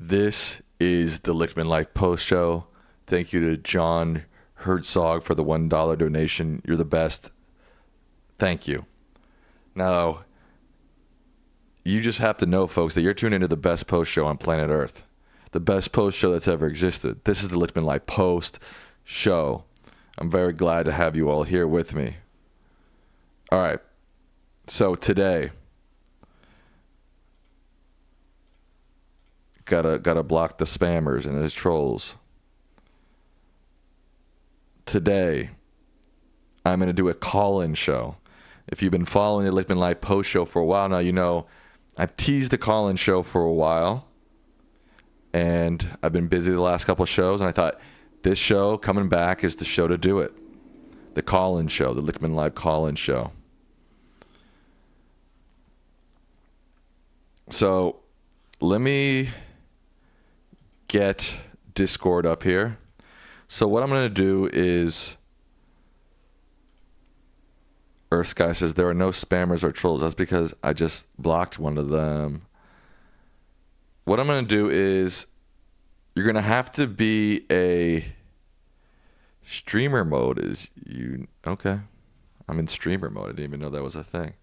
This is the Lichtman Life Post Show. Thank you to John Herzog for the $1 donation. You're the best. Thank you. Now, you just have to know, folks, that you're tuned into the best post show on planet Earth. The best post show that's ever existed. This is the Lichtman Life Post Show. I'm very glad to have you all here with me. All right. So today, gotta block the spammers and his trolls. Today, I'm gonna do a call-in show. If you've been following the Lichtman Life Post Show for a while now, you know I've teased the call-in show for a while, and I've been busy the last couple of shows, and I thought this show coming back is the show to do it. The call-in show, the Lichtman Live call-in show. So let me get Discord up here. So what I'm going to do is, Earth Sky says there are no spammers or trolls. That's because I just blocked one of them. What I'm going to do is, you're going to have to be a streamer mode. Okay? I'm in streamer mode. I didn't even know that was a thing.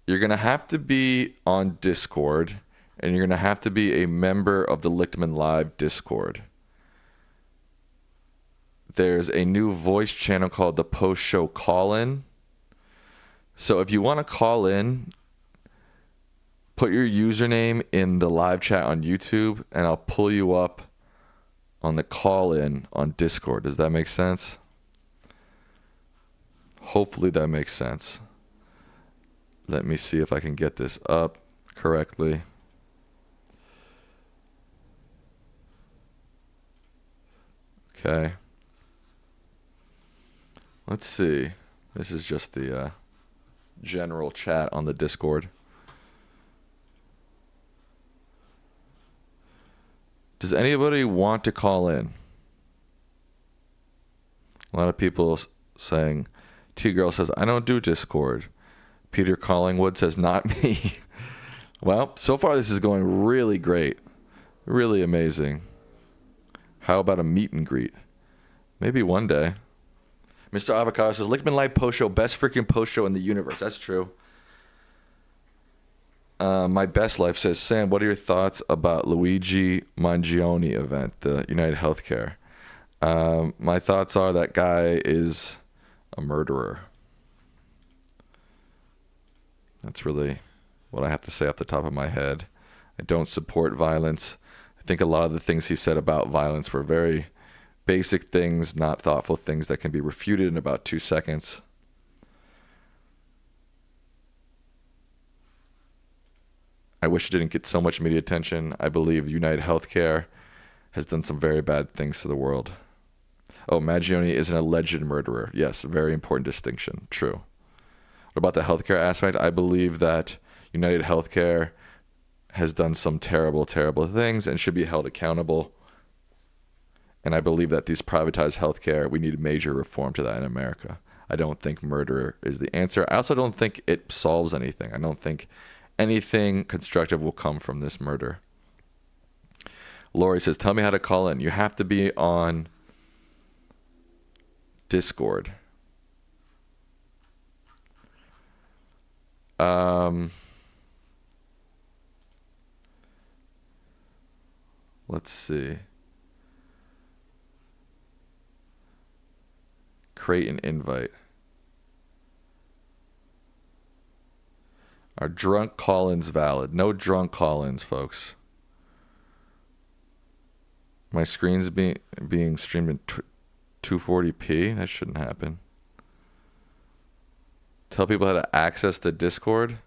You're going to have to be on Discord, and you're going to have to be a member of the Lichtman Live Discord. There's a new voice channel called the Post Show Call-In. So if you want to call in, put your username in the live chat on YouTube, and I'll pull you up on the call-in on Discord. Does that make sense? Hopefully that makes sense. Let me see if I can get this up correctly. Okay. Let's see. This is just the general chat on the Discord. Does anybody want to call in? A lot of people saying, T-Girl says, I don't do Discord. Peter Collingwood says, not me. Well, so far this is going really great. Really amazing. How about a meet and greet? Maybe one day. Mr. Avocado says, Lichtman Live Post Show, best freaking post show in the universe. That's true. My Best Life says, Sam, what are your thoughts about Luigi Mangione event, the United Healthcare? My thoughts are that guy is a murderer. That's really what I have to say off the top of my head. I don't support violence. I think a lot of the things he said about violence were very basic things, not thoughtful things that can be refuted in about 2 seconds. I wish it didn't get so much media attention. I believe United Healthcare has done some very bad things to the world. Oh, Mangione is an alleged murderer. Yes, very important distinction. True. What about the healthcare aspect? I believe that United Healthcare has done some terrible, terrible things and should be held accountable. And I believe that these privatized healthcare, we need major reform to that in America. I don't think murder is the answer. I also don't think it solves anything. I don't think anything constructive will come from this murder. Lori says, tell me how to call in. You have to be on Discord. Let's see. Create an invite. Are drunk call-ins valid? No drunk call-ins, folks. My screen's being streamed in 240p. That shouldn't happen. Tell people how to access the Discord.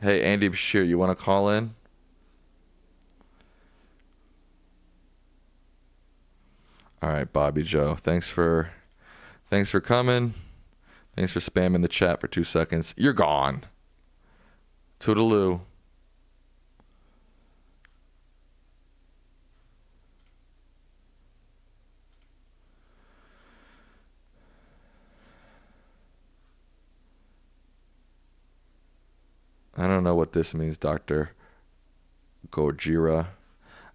Hey, Andy Bashir, you want to call in? All right, Bobby Joe. Thanks for coming. Thanks for spamming the chat for 2 seconds. You're gone. Toodaloo. I don't know what this means, Doctor Gojira.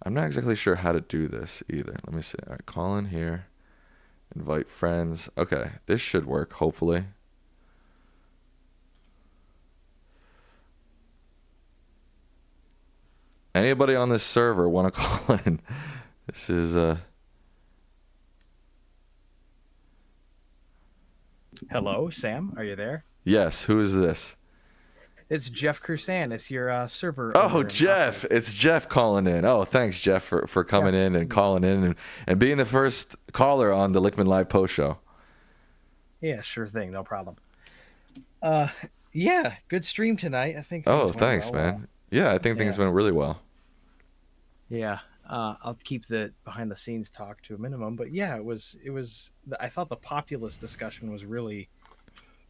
I'm not exactly sure how to do this either. Let me see. All right, call in here. Invite friends. Okay, this should work, hopefully. Anybody on this server want to call in? This is Hello, Sam. Are you there? yes, who is this? It's Jeff Crusan. It's your server Oh, owner and Jeff. operator. It's Jeff calling in. Oh, thanks, Jeff, for Yeah. coming in and calling in and being the first caller on the Lichtman Live post show. Yeah, sure thing. No problem. Uh, yeah, good stream tonight. I think Oh, things went thanks, well. man. Yeah, I think things Yeah, went really well. yeah. I'll keep the behind the scenes talk to a minimum, but yeah, it was. I thought the populist discussion was really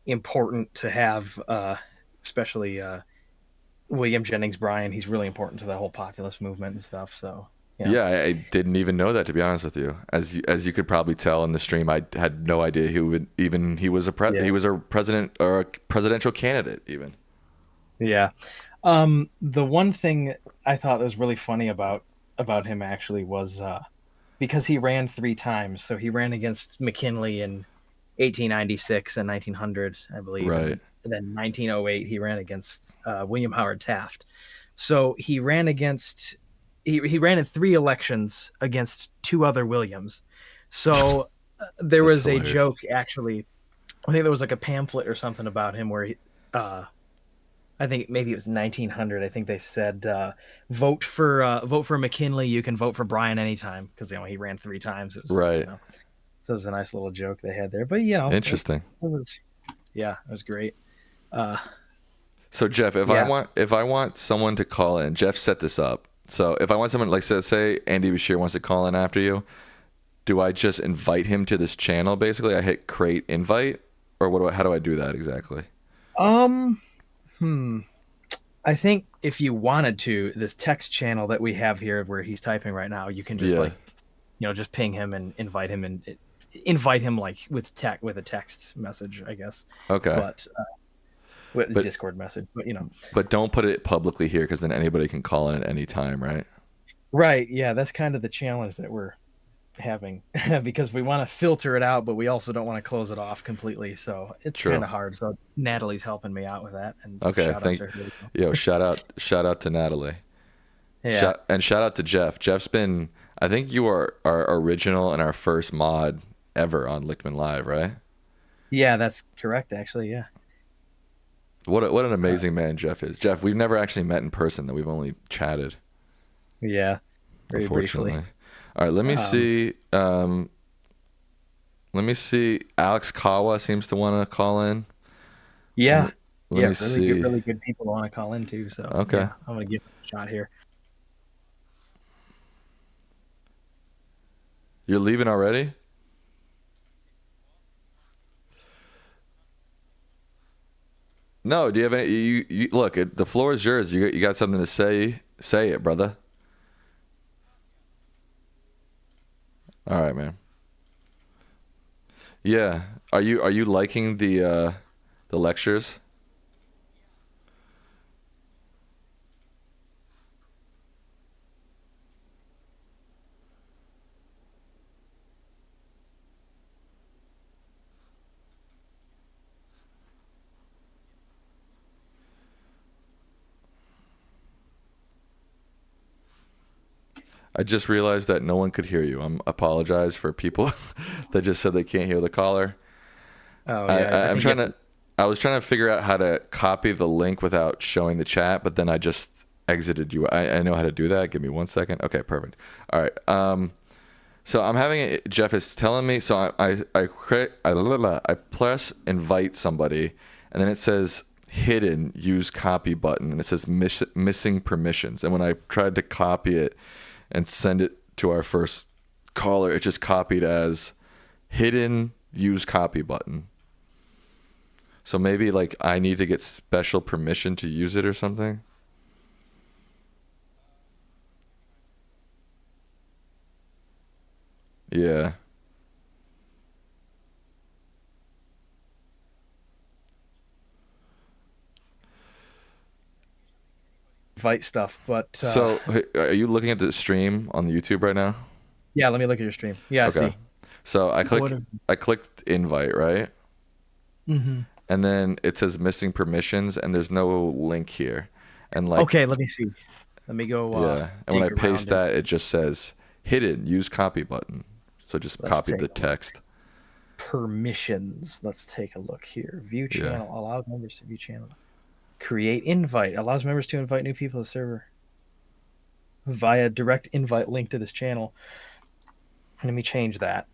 important to have, especially William Jennings Bryan. He's really important to the whole populist movement and stuff. So yeah, Yeah, I didn't even know that, to be honest with you. As you could probably tell in the stream, I had no idea he was yeah, he was a president or a presidential candidate even. yeah. The one thing I thought was really funny about him actually was because he ran three times. So he ran against McKinley in 1896 and 1900, I believe, Right. and then 1908 he ran against William Howard Taft. So he ran in three elections against two other Williams. So there That's was a hilarious. joke actually. I think there was like a pamphlet or something about him where I think maybe it was 1900. I think they said vote for McKinley. You can vote for Bryan anytime because he ran three times. It was Right. so it was a nice little joke they had there. But Interesting. it was yeah, it was great. Uh, So Jeff, yeah, if I want someone to call in, Jeff set this up. So if I want someone like say Andy Bashir wants to call in after you, do I just invite him to this channel basically? I hit create invite or how do I do that exactly? um, hmm. I think if you wanted to, this text channel that we have here where he's typing right now, you can just Yeah. just ping him and invite him like with a text message, I guess. Okay. But with a But Discord message, but but don't put it publicly here because then anybody can call in at any time, right? right, yeah, that's kind of the challenge that we're having because we want to filter it out, but we also don't want to close it off completely. So it's kind True. of hard. So Natalie's helping me out with that, and Okay. shout out to her. Yo, shout out to Natalie. Yeah, Shout out to Jeff. Jeff's been, I think you are our original and our first mod ever on Lichtman Live, right? yeah, that's correct. Actually, yeah, What an uh, amazing man Jeff is. Jeff, we've never actually met in person, though we've only chatted, yeah, very briefly. unfortunately. All right, let me Um, see. Let me see. Alex Kawa seems to want to call in. Let yeah, me let yeah, me see. really good people want to call in too. So Okay. yeah, I'm gonna give it a shot here. You're leaving already? No, do you have any you look, the floor is yours. You got something to say? Say it, brother. All right, man. Yeah. Are you liking the lectures? I just realized that no one could hear you. Apologize for people that just said they can't hear the caller. Oh yeah, I I'm think trying to. I was trying to figure out how to copy the link without showing the chat, but then I just exited you. I know how to do that. Give me 1 second. Okay, perfect. All right. So I'm having it. Jeff is telling me. So I press invite somebody, and then it says hidden use copy button, and it says missing permissions. And when I tried to copy it and send it to our first caller, it just copied as hidden use copy button. So maybe like I need to get special permission to use it or something. Yeah. invite stuff, but So, hey, are you looking at the stream on YouTube right now? yeah, let me look at your stream. Yeah, I Okay. see. So What is? I clicked invite, right? Hmm. And then it says missing permissions, and there's no link here. And like, Okay, let me see. Let me go yeah. And when I dig paste around it. that, it just says hidden, use copy button. So just Let's copied take the a look. text. Permissions. Let's take a look here. View Yeah. channel allows members to view channel. Create invite allows members to invite new people to the server via direct invite link to this channel. Let me change that.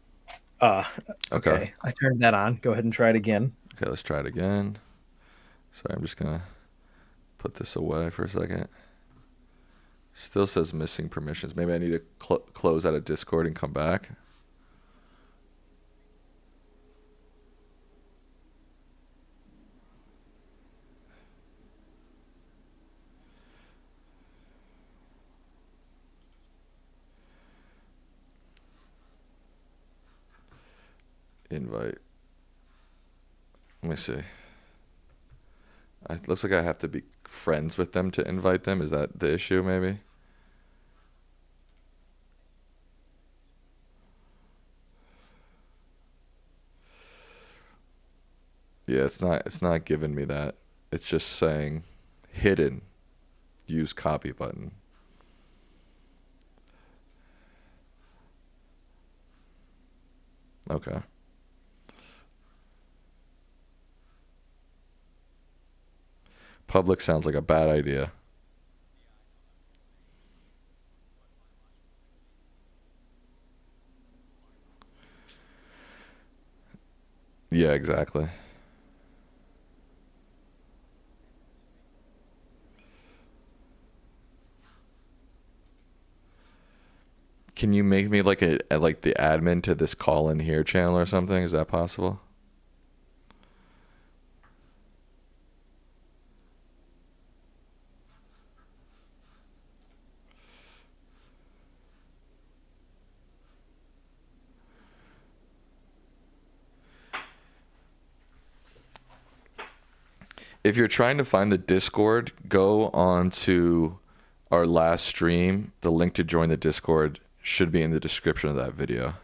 Uh, Okay. okay, I turned that on. Go ahead and try it again. Okay, let's try it again. Sorry, I'm just gonna put this away for a second. Still says missing permissions. Maybe I need to close out of Discord and come back. Invite. Let me see. It looks like I have to be friends with them to invite them. Is that the issue, maybe? Yeah, it's not giving me that. It's just saying hidden, use copy button. Okay. Public sounds like a bad idea. Yeah, exactly. Can you make me like like the admin to this call in here channel or something? Is that possible? If you're trying to find the Discord, go on to our last stream. The link to join the Discord should be in the description of that video.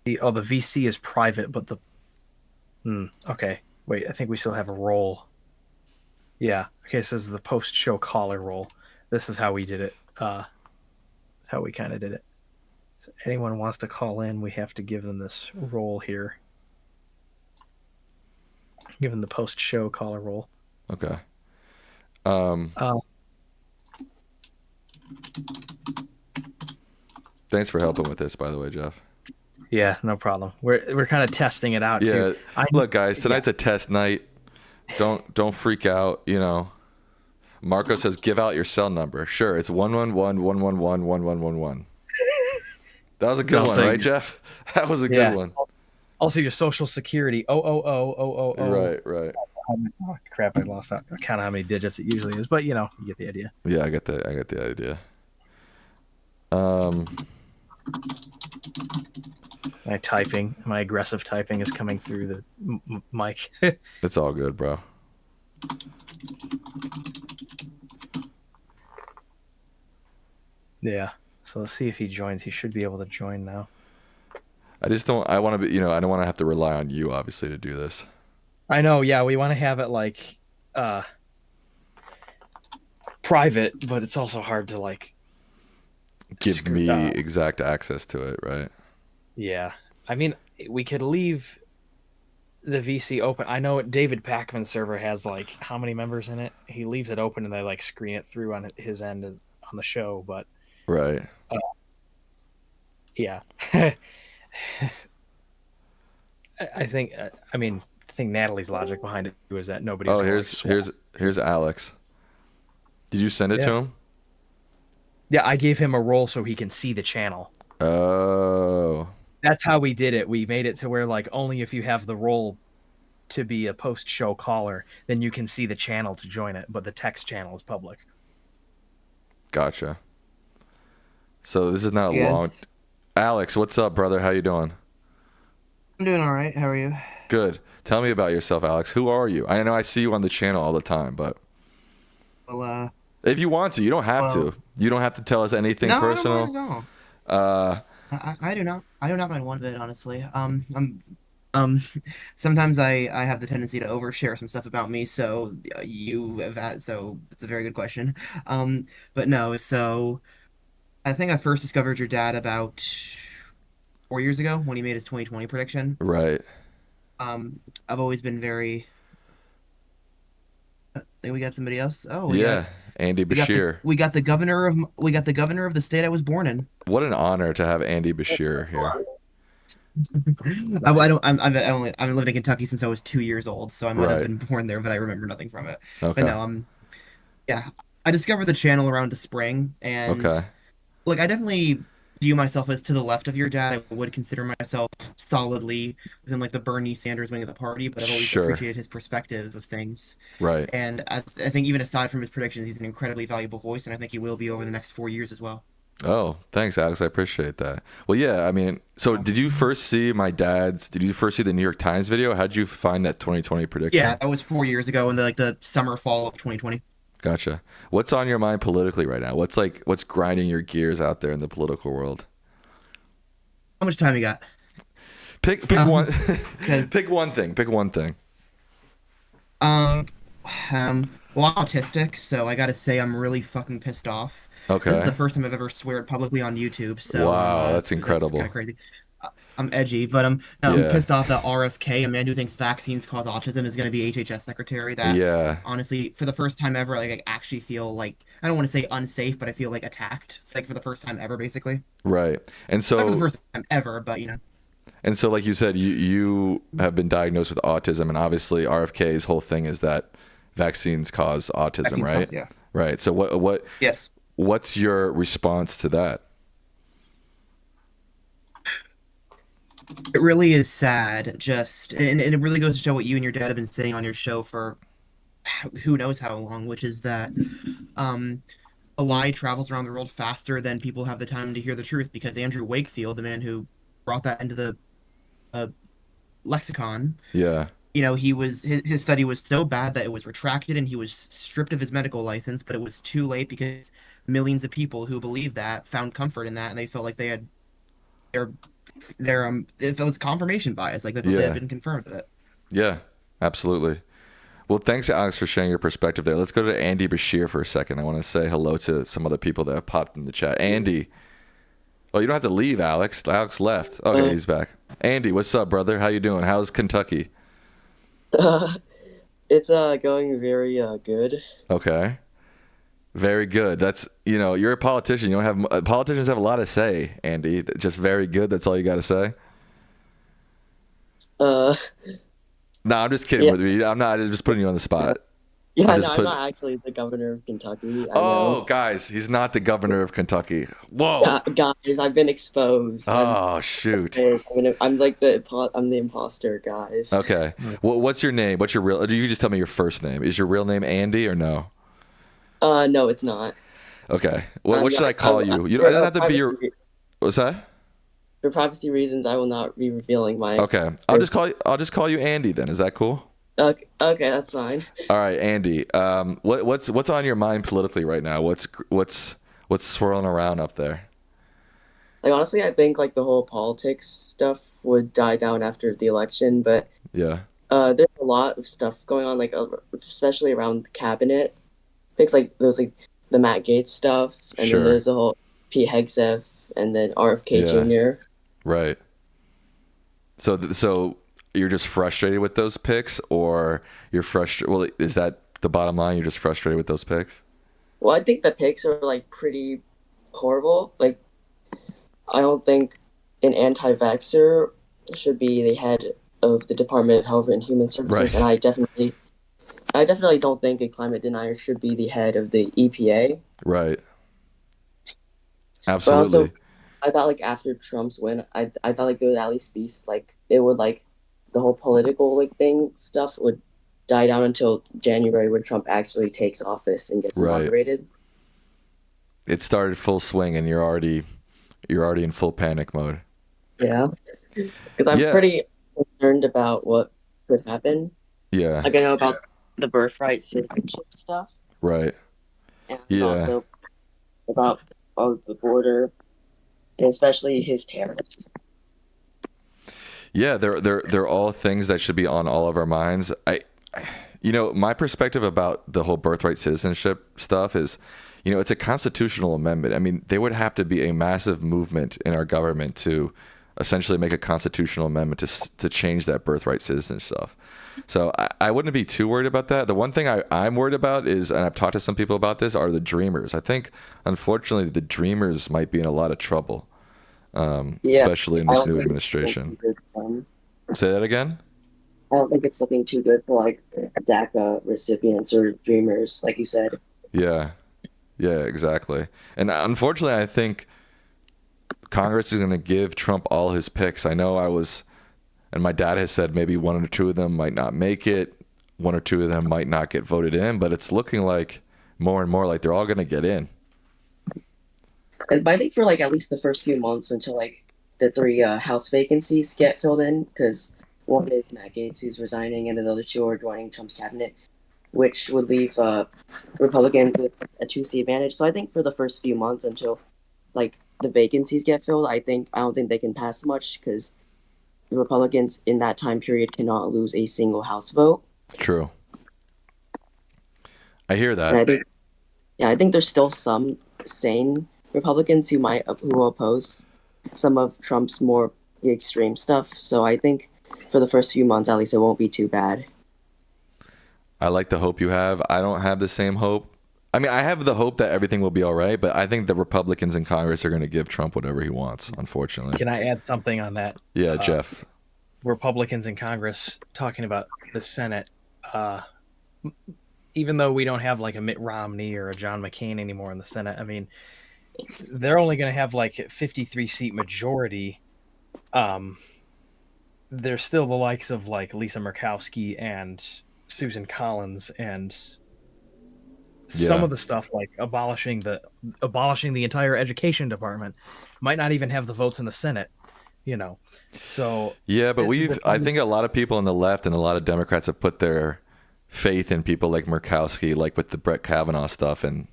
The VC is private, but the okay. Wait, I think we still have a role. Yeah. Okay, so this is the post show caller role. This is how we did it. How we kind of did it. So anyone wants to call in, we have to give them this role here. Give them the post show caller role. Okay. Um, Uh, Thanks for helping with this, by the way, Jeff. yeah, no problem. We're kind of testing it out too. Yeah. Look, guys, tonight's a test night. Don't freak out. You know, Marco says give out your cell number. Sure, it's 111-111-1111. That was a good one, right, Jeff? That was a good one. Also, your social security. Oh. Right. Oh, crap! I lost that. I count how many digits it usually is, but you know, you get the idea. Yeah, I get the idea. My aggressive typing is coming through the mic. It's all good, bro. Yeah. So let's see if he joins. He should be able to join now. I just don't. I want to be. You know, I don't want to have to rely on you, obviously, to do this. I know. Yeah, we want to have it like private, but it's also hard to like Give me exact access to it, right? Yeah. I mean, we could leave the VC open. I know David Packman's server has like how many members in it? He leaves it open and they like screen it through on his end on the show, but right. Yeah. I think Natalie's logic behind it was that nobody. Oh, here's Alex. Did you send it to him? Yeah, I gave him a role so he can see the channel. Oh. That's how we did it. We made it to where like only if you have the role to be a post-show caller, then you can see the channel to join it, but the text channel is public. Gotcha. So So this is not a long. Yes. Alex, what's up, brother? How you doing? I'm doing all right. How are you? Good. Tell me about yourself, Alex. Who are you? I know I see you on the channel all the time, but Well, if you want to, you don't have well, to. You don't have to tell us anything no, I don't mind personal. at all. Uh, I do not. I do not mind one bit, honestly. Um, sometimes I have the tendency to overshare some stuff about me, so you have had, so it's a very good question. But no, so I think I first discovered your dad about 4 years ago when he made his 2020 prediction. right. I've always been very. I think we got somebody else. Oh, Yeah, Andy Bashir. we got the governor of the state I was born in. What an honor to have Andy Bashir here. I don't. I've lived in Kentucky since I was 2 years old, so I might have Right. been born there, but I remember nothing from it. But Okay. no, yeah, I discovered the channel around the spring, and Okay. like I definitely view myself as to the left of your dad. I would consider myself solidly within like the Bernie Sanders wing of the party, but I've always Sure. appreciated his perspective of things. Right. And I think even aside from his predictions, he's an incredibly valuable voice, and I think he will be over the next 4 years as well. Oh, thanks, Alex. I appreciate that. Well, yeah, I mean, so Yeah. did you first see did you first see the New York Times video? How'd you find that 2020 Yeah, prediction? that was 4 years ago in the summer fall of 2020. Gotcha. What's on your mind politically right now? What's grinding your gears out there in the political world? How much time you got? Pick one Um, because pick one thing. Pick one thing. um, well, I'm autistic, so I gotta say I'm really fucking pissed off. This is Okay. the first time I've ever sweared publicly on YouTube, so Wow, that's that's kind incredible. of crazy. I'm edgy, but no, I'm Yeah. pissed off that RFK, a man who thinks vaccines cause autism, is going to be HHS secretary. That Yeah. honestly, for the first time ever, like I actually feel like I don't want to say unsafe, but I feel like attacked, like for the first time ever, basically. Right. And Not for the so first time ever, but like you said, you have been diagnosed with autism, and obviously RFK's whole thing is that vaccines cause autism, vaccines right? cause, yeah. Right. So Yes. what's your response to that? It really is sad, just and it really goes to show what you and your dad have been saying on your show for who knows how long, which is that um a lie travels around the world faster than people have the time to hear the truth because Andrew Wakefield, the man who brought that into the uh, lexicon, Yeah. his study was so bad that it was retracted and he was stripped of his medical license, but it was too late because millions of people who believed that found comfort in that and they felt like they had their if it was confirmation bias, like they had Yeah. been confirmed with it. Yeah. Absolutely. Well, thanks, Alex, for sharing your perspective there. Let's go to Andy Bashir for a second. I want to say hello to some other people that have popped in the chat. Andy. Oh, you don't have to leave, Alex. Alex left. Okay, Uh, he's back. Andy, what's up, brother? How you doing? How's Kentucky? it's going very good. Okay. Very good. That's, you're a politician. You don't have politicians have a lot to say, Andy. Just very good. That's all you got to say. Uh, No, I'm just kidding yeah, with you. I'm not I'm just putting you on the spot. I'm yeah. No, just I'm put. not actually the governor of Kentucky. I Oh, know. guys, he's not the governor of Kentucky. Whoa. Guys, I've been exposed. Oh, shoot. I'm I'm the imposter, guys. Okay. What's your name? What's your real? You can just tell me your first name. Is your real name Andy or no? No, it's not. Okay. What should I call you? It For doesn't have to be privacy, your. What's that? for privacy reasons, I will not be revealing my Okay. first. I'll just call you Andy then. Is that cool? Okay, that's fine. All right, Andy. What's on your mind politically right now? What's swirling around up there? Like honestly, I think like the whole politics stuff would die down after the election, but Yeah. there's a lot of stuff going on, like especially around the cabinet. Things like there's like the Matt Gates stuff, and then Sure. there's the whole Pete Hegseth, and then RFK Yeah. Jr. Right. So you're just frustrated with those picks, or you're frustrated? Well, is that the bottom line? You're just frustrated with those picks? Well, I think the picks are like pretty horrible. Like I don't think an anti-vaxxer should be the head of the Department of Health and Human Services, and Right. I definitely don't think a climate denier should be the head of the EPA. Right. But also, Absolutely. I thought like after Trump's win, I thought like there would at least be like it would like the whole political like thing stuff would die down until January when Trump actually takes office and gets Right. inaugurated. It started full swing, and you're already You're already in full panic mode. Yeah, because I'm Yeah, pretty concerned about what could happen. yeah, Like I know about the birthright citizenship stuff, right. and Yeah, also about the border, and especially his tariffs. yeah. They're all things that should be on all of our minds. My perspective about the whole birthright citizenship stuff is, it's a constitutional amendment. I mean, there would have to be a massive movement in our government to essentially make a constitutional amendment to change that birthright citizen stuff. So I wouldn't be too worried about that. The one thing I'm worried about is, and I've talked to some people about this, are the Dreamers. I think, unfortunately, the Dreamers might be in a lot of trouble, Yeah, especially in I this don't new think it's looking administration. too good for them. Say that again? I don't think it's looking too good for like DACA recipients or dreamers, like you said. Yeah, yeah, exactly. And unfortunately, I think Congress is going to give Trump all his picks. I know and my dad has said maybe one or two of them might not make it, one or two of them might not get voted in, but it's looking like more and more like they're all going to get in. And but I think for like at least the first few months until like the three House vacancies get filled in, because one is Matt Gaetz who's resigning, and then the other two are joining Trump's cabinet, which would leave Republicans with a 2-seat advantage. So I think for the first few months until like the vacancies get filled, I don't think they can pass much because the Republicans in that time period cannot lose a single House vote. True. I hear And that. I think there's still some sane Republicans who will oppose some of Trump's more extreme stuff. So I think for the first few months, at least, it won't be too bad. I like the hope you have. I don't have the same hope. I mean, I have the hope that everything will be all right, but I think the Republicans in Congress are going to give Trump whatever he wants, unfortunately. Can I add something on that? Yeah, Jeff. Republicans in Congress talking about the Senate. Even though we don't have like a Mitt Romney or a John McCain anymore in the Senate, I mean, they're only going to have like 53-seat majority. There's still the likes of like Lisa Murkowski and Susan Collins and some of the stuff like abolishing the entire education department might not even have the votes in the Senate, So yeah, but I think a lot of people on the left and a lot of Democrats have put their faith in people like Murkowski, like with the Brett Kavanaugh stuff, and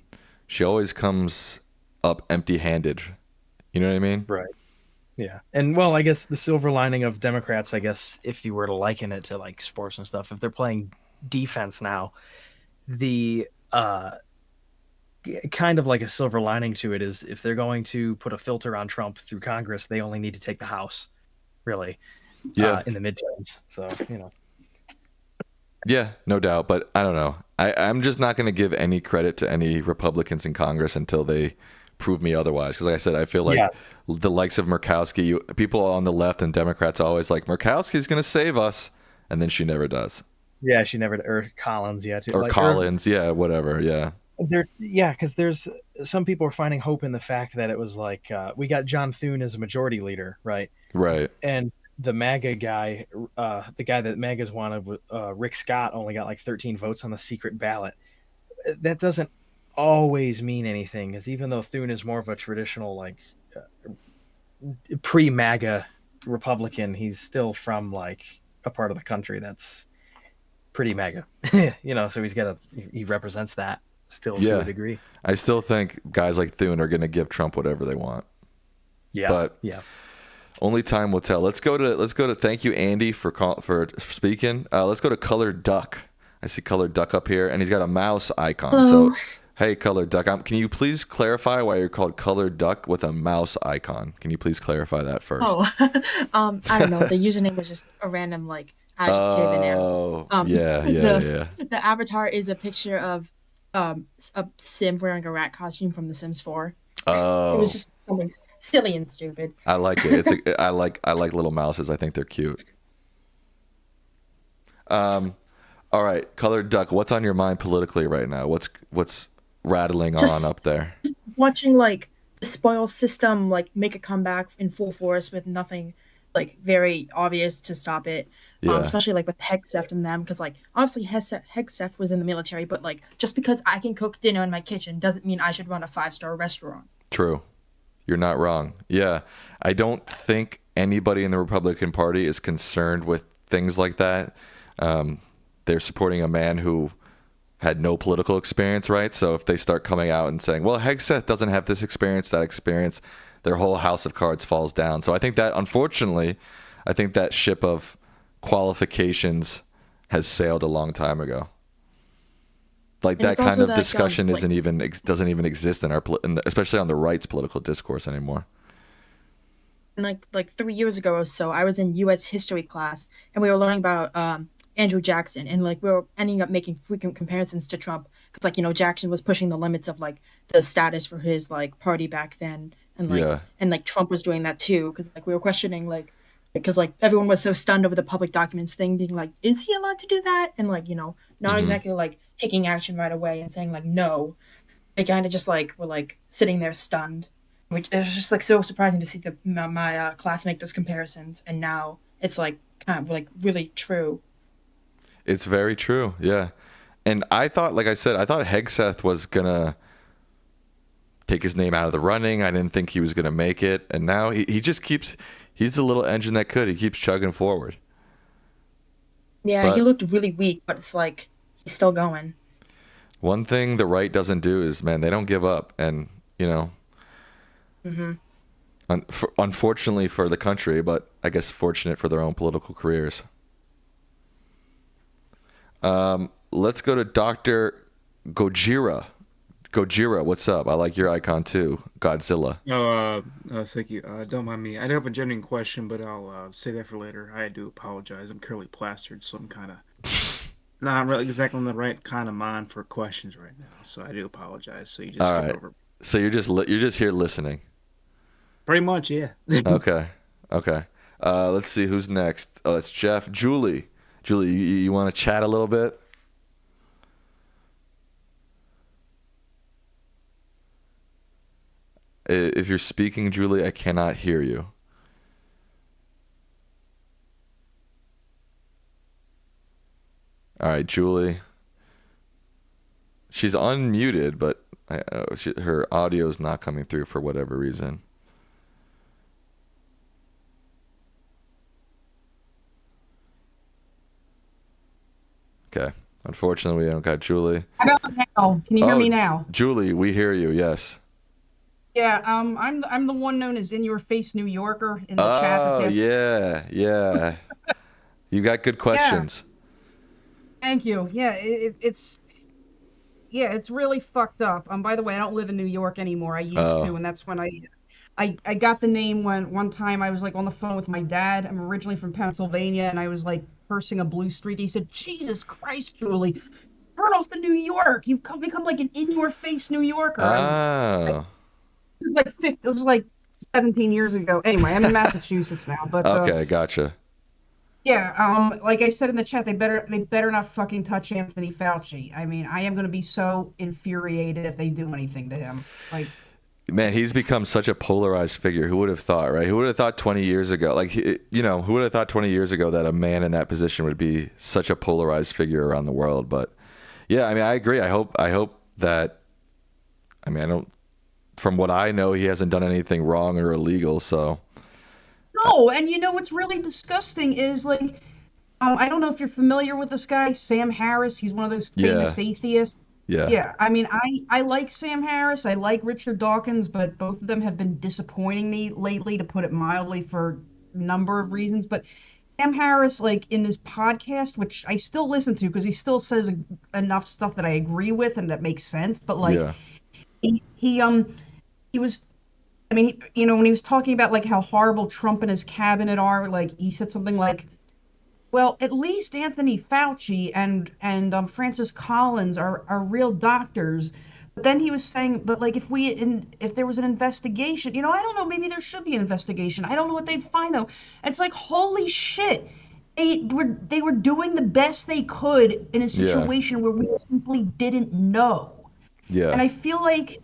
she always comes up empty-handed. You know what I mean? Right. Yeah. And well, I guess the silver lining of Democrats, I guess, if you were to liken it to like sports and stuff, if they're playing defense now, the kind of like a silver lining to it is if they're going to put a filter on Trump through Congress, they only need to take the House, really, in the midterms. So, Yeah, no doubt. But I don't know. I'm just not going to give any credit to any Republicans in Congress until they prove me otherwise. Because like I said, I feel like the likes of Murkowski, people on the left and Democrats are always like, Murkowski's going to save us. And then she never does. Yeah, she never, or Collins, yeah. Too. Or like, Collins, yeah, whatever, yeah. Because there's some people are finding hope in the fact that it was like, we got John Thune as a majority leader, right? Right. And the MAGA guy, the guy that MAGA's wanted, Rick Scott, only got like 13 votes on the secret ballot. That doesn't always mean anything, because even though Thune is more of a traditional, like, pre-MAGA Republican, he's still from like a part of the country that's pretty MAGA, so he represents that still to a degree. I still think guys like Thune are going to give Trump whatever they want. Yeah, but only time will tell. Let's go to. Thank you, Andy, for speaking. Let's go to Colored Duck. I see Colored Duck up here, and he's got a mouse icon. Hello. So, hey, Colored Duck, can you please clarify why you're called Colored Duck with a mouse icon? Can you please clarify that first? Oh, I don't know. The username was just a random like adjective and noun. Yeah. The avatar is a picture of a Sim wearing a rat costume from The Sims 4. Oh, it was just something silly and stupid. I like it. I like little mouses. I think they're cute. All right, Colored Duck, what's on your mind politically right now? What's rattling on up there? Watching like the spoil system like make a comeback in full force with nothing like very obvious to stop it. Especially like with Hegseth and them, because like obviously Hegseth was in the military, but like just because I can cook dinner in my kitchen doesn't mean I should run a 5-star restaurant. True. You're not wrong. Yeah. I don't think anybody in the Republican Party is concerned with things like that. They're supporting a man who had no political experience, right? So if they start coming out and saying, well, Hegseth doesn't have this experience, that experience, their whole house of cards falls down. So I think that, unfortunately, I think that ship of qualifications has sailed a long time ago. Like And that it's kind also of that, discussion like, isn't even doesn't even exist in our especially on the right's political discourse anymore. like 3 years ago or so, I was in U.S. history class, and we were learning about Andrew Jackson, and like we were ending up making frequent comparisons to Trump because like Jackson was pushing the limits of like the status for his like party back then, Yeah. and like Trump was doing that too because like we were questioning like because like everyone was so stunned over the public documents thing being like, is he allowed to do that? And like not Mhm. exactly like taking action right away and saying like no. They kind of just like were like sitting there stunned, which it was just like so surprising to see my class make those comparisons, and now it's like kind of like really true. It's very true. Yeah. And I thought, like I said, I thought Hegseth was going to take his name out of the running. I didn't think he was going to make it. And now he just keeps, he's the little engine that could. He keeps chugging forward. Yeah, he But looked really weak, but it's like he's still going. one thing the right doesn't do is, man, they don't give up. And, Hmm. unfortunately for the country, but I guess fortunate for their own political careers. Let's go to Dr. Gojira. Gojira, what's up? I like your icon too. Godzilla. Thank you. Don't mind me. I do have a genuine question, but I'll say that for later. I do apologize. I'm currently plastered, so I'm kind of not really exactly on the right kind of mind for questions right now. So I do apologize. So you just All skip right. over. So you're just here listening. Pretty much, yeah. Okay. Okay. Let's see who's next. Oh, it's Jeff. Julie. Julie, you want to chat a little bit? If you're speaking, Julie, I cannot hear you. All right, Julie. She's unmuted, but her audio is not coming through for whatever reason. Okay. Unfortunately, we don't got Julie. How about now? Can you hear me now? Julie, we hear you. Yes. Yeah, I'm the one known as In Your Face New Yorker in the chat. Oh, yeah. You got good questions. Thank you. Yeah, it's really fucked up. By the way, I don't live in New York anymore. I used to, and that's when I got the name when one time I was like on the phone with my dad. I'm originally from Pennsylvania, and I was like cursing a blue streak. He said, "Jesus Christ, Julie, turn off the New York. You've become like an In Your Face New Yorker." Oh. It was like 17 years ago. Anyway, I'm in Massachusetts now, but Okay, gotcha. yeah, like I said in the chat, they better not fucking touch Anthony Fauci. I mean, I am going to be so infuriated if they do anything to him. Like, man, he's become such a polarized figure. Who would have thought, right? Who would have thought 20 years ago? Like, who would have thought 20 years ago that a man in that position would be such a polarized figure around the world? But yeah, I mean, I agree. I hope that. I mean, I don't. From what I know, he hasn't done anything wrong or illegal. So. no, and you know what's really disgusting is like, I don't know if you're familiar with this guy, Sam Harris. He's one of those famous atheists. Yeah. Yeah, I mean, I like Sam Harris. I like Richard Dawkins, but both of them have been disappointing me lately, to put it mildly, for a number of reasons. But Sam Harris, like in his podcast, which I still listen to because he still says enough stuff that I agree with and that makes sense. But like, he was, I mean, when he was talking about like how horrible Trump and his cabinet are, like he said something like, well, at least Anthony Fauci and Francis Collins are real doctors. But then he was saying, but like if there was an investigation, I don't know, maybe there should be an investigation. I don't know what they'd find though. It's like, holy shit. They were doing the best they could in a situation where we simply didn't know. Yeah. And I feel like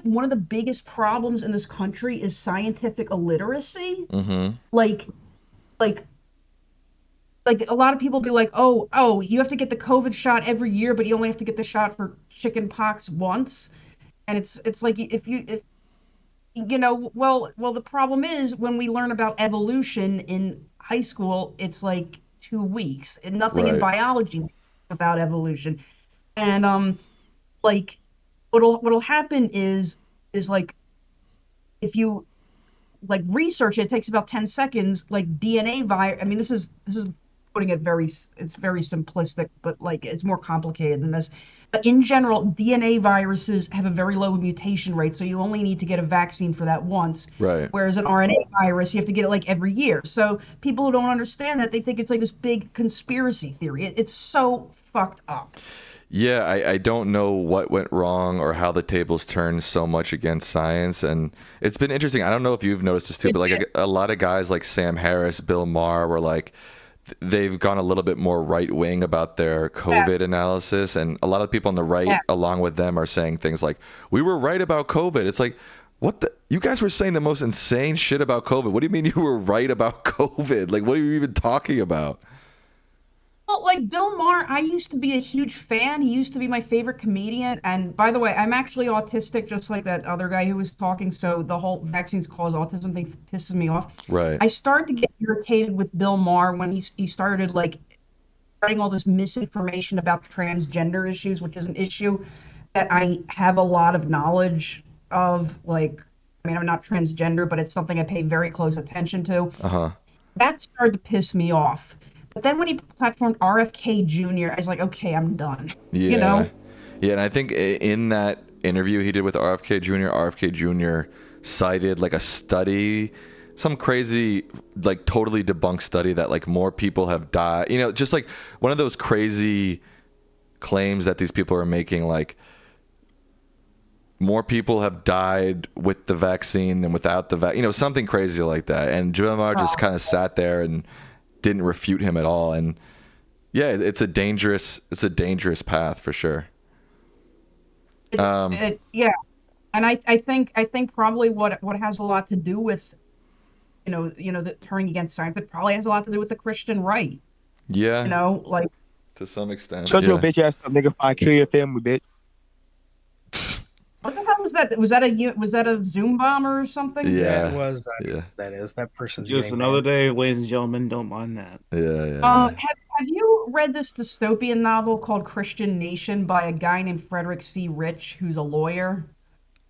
one of the biggest problems in this country is scientific illiteracy. Mm-hmm. Like a lot of people be like, oh, you have to get the COVID shot every year, but you only have to get the shot for chicken pox once. And it's like if well, the problem is when we learn about evolution in high school, it's like 2 weeks, and nothing in Right. biology about evolution. And like what'll happen is like if you like research it, it takes about 10 seconds. Like DNA virus. I mean, this is putting it it's very simplistic, but like it's more complicated than this. But in general, DNA viruses have a very low mutation rate, so you only need to get a vaccine for that once. Right. Whereas an RNA virus, you have to get it like every year. So people who don't understand that, they think it's like this big conspiracy theory. It's so fucked up. Yeah, I don't know what went wrong or how the tables turned so much against science. And it's been interesting. I don't know if you've noticed this too, but like a lot of guys like Sam Harris, Bill Maher were like, they've gone a little bit more right wing about their COVID analysis. And a lot of people on the right, along with them, are saying things like, we were right about COVID. It's like, what the? You guys were saying the most insane shit about COVID. What do you mean you were right about COVID? Like, what are you even talking about? Well, like Bill Maher, I used to be a huge fan. He used to be my favorite comedian. And by the way, I'm actually autistic, just like that other guy who was talking. So the whole vaccines cause autism thing pisses me off. Right. I started to get irritated with Bill Maher when he started like spreading all this misinformation about transgender issues, which is an issue that I have a lot of knowledge of. Like, I mean, I'm not transgender, but it's something I pay very close attention to. Uh-huh. That started to piss me off. But then when he platformed RFK Jr., I was like, okay, I'm done. Yeah. You know? Yeah, and I think in that interview he did with RFK Jr. cited like a study, some crazy, like totally debunked study that like more people have died. You know, just like one of those crazy claims that these people are making, like more people have died with the vaccine than without the vaccine. You know, something crazy like that. And Jamar just kind of sat there and didn't refute him at all. And yeah, it's a dangerous path for sure. Yeah, and I think probably what has a lot to do with the turning against science, it probably has a lot to do with the Christian right. Yeah, You know, like to some extent. Shut your bitch ass up, nigga. If I kill your family, bitch. what the hell was that? Was that a Zoom bomb or something? Yeah, That was. Yeah. That is. That person's Just getting another banned. day, ladies and gentlemen. Don't mind that. Yeah. Have you read this dystopian novel called Christian Nation by a guy named Frederick C. Rich, who's a lawyer?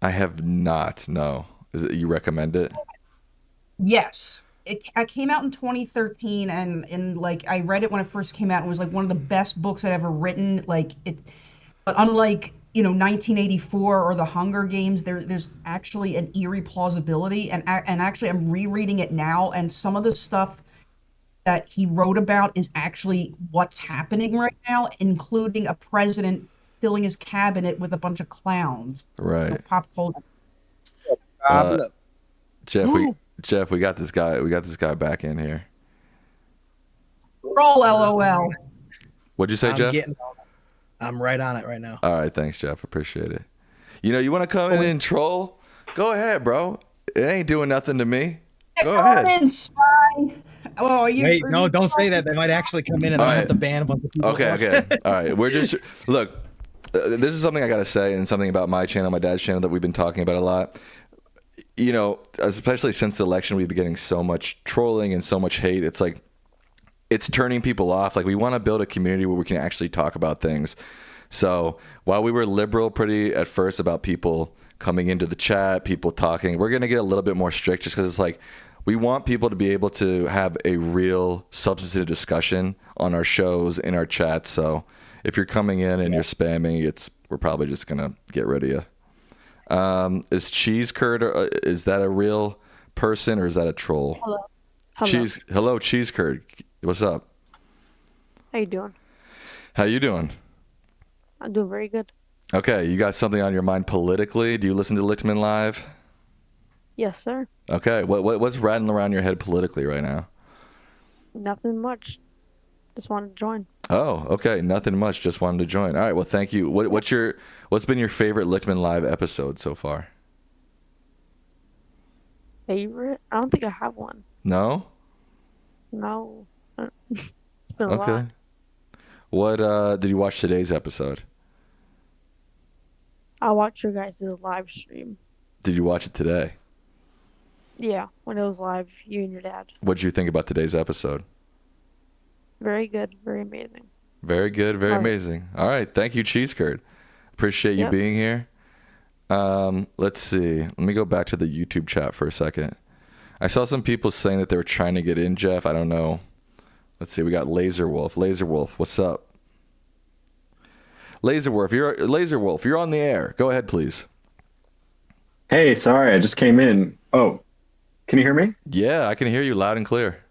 I have not. No. You recommend it? Yes. It came out in 2013, and like I read it when it first came out. It was like one of the best books I'd ever written. Like it, but unlike 1984 or The Hunger Games, there's actually an eerie plausibility, and actually I'm rereading it now, and some of the stuff that he wrote about is actually what's happening right now, including a president filling his cabinet with a bunch of clowns. Right. Pop culture. Jeff, we got this guy. We got this guy back in here. Roll LOL. What'd you say, Jeff? I'm right on it right now. All right, thanks, Jeff. Appreciate it. You want to come in and troll? Go ahead, bro. It ain't doing nothing to me. Go ahead. Spy. Oh, Wait, no, don't say that. They might actually come in and I'll have to ban a bunch of people. Okay. All right. We're just look. This is something I gotta say, and something about my channel, my dad's channel, that we've been talking about a lot. Especially since the election, we've been getting so much trolling and so much hate. It's like it's turning people off. Like, we want to build a community where we can actually talk about things. So while we were liberal pretty at first about people coming into the chat, people talking, we're gonna get a little bit more strict, just because it's like, we want people to be able to have a real substantive discussion on our shows, in our chats. So if you're coming in and you're spamming, we're probably just going to get rid of you. Is Cheese Curd, is that a real person or is that a troll? Hello. Hello, Cheese Curd. What's up? How you doing? How you doing? I'm doing very good. Okay, you got something on your mind politically? Do you listen to Lichtman Live? Yes, sir. Okay, what's rattling around your head politically right now? Nothing much. Just wanted to join. Oh, okay. Nothing much. Just wanted to join. All right. Well, thank you. What's been your favorite Lichtman Live episode so far? Favorite? I don't think I have one. No? No. It's been a lot. Okay. What did you watch today's episode? I watched your guys' live stream. Did you watch it today? Yeah, when it was live, you and your dad. What'd you think about today's episode? Very good, very amazing. Very good, very Love it. amazing. All right, thank you, Cheese Curd. Appreciate you Yep. being here. Let's see. Let me go back to the YouTube chat for a second. I saw some people saying that they were trying to get in, Jeff. I don't know. Let's see. We got Laser Wolf. Laser Wolf, what's up? Laser Wolf, you're on the air. Go ahead, please. Hey, sorry, I just came in. Oh, can you hear me? Yeah, I can hear you loud and clear.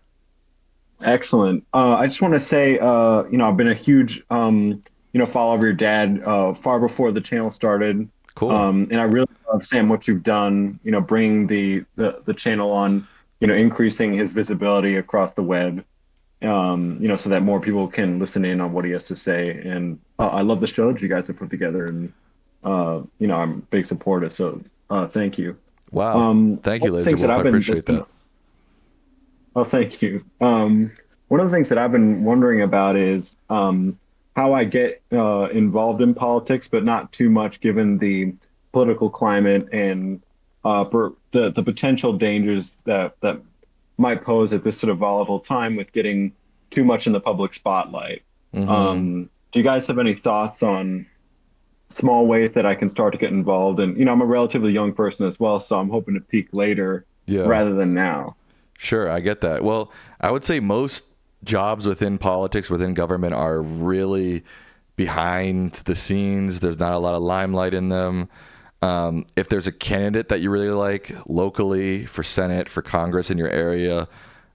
Excellent. I just want to say, I've been a huge, follower of your dad, far before the channel started. Cool. And I really love, Sam, what you've done, bringing the channel on, increasing his visibility across the web, so that more people can listen in on what he has to say. And I love the show that you guys have put together, and I'm a big supporter. So thank you. Wow. Thank you, Laser Wolf. I appreciate that. Oh, thank you. One of the things that I've been wondering about is how I get involved in politics, but not too much given the political climate and the potential dangers that might pose at this sort of volatile time with getting too much in the public spotlight. Mm-hmm. Do you guys have any thoughts on small ways that I can start to get involved? And, I'm a relatively young person as well, so I'm hoping to peak later rather than now. Sure, I get that. Well, I would say most jobs within politics, within government, are really behind the scenes. There's not a lot of limelight in them. If there's a candidate that you really like locally for Senate, for Congress in your area,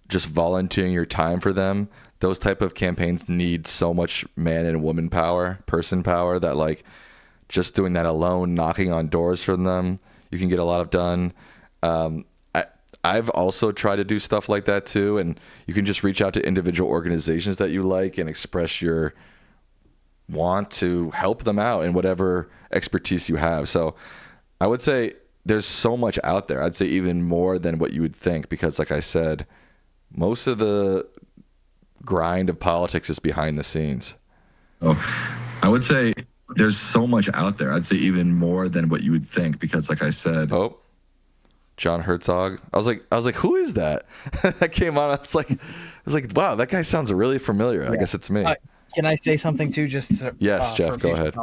just volunteering your time for them, those type of campaigns need so much man and woman power, person power, that like just doing that alone, knocking on doors for them, you can get a lot of done. I've also tried to do stuff like that too, and you can just reach out to individual organizations that you like and express your want to help them out in whatever expertise you have. So I would say there's so much out there. I'd say even more than what you would think, because like I said, most of the grind of politics is behind the scenes. Oh, I would say there's so much out there. I'd say even more than what you would think, because like I said, John Herzog. I was like, who is that? That came on. I was like, wow, that guy sounds really familiar. Yeah. I guess it's me. Can I say something too? Yes, Jeff, go ahead.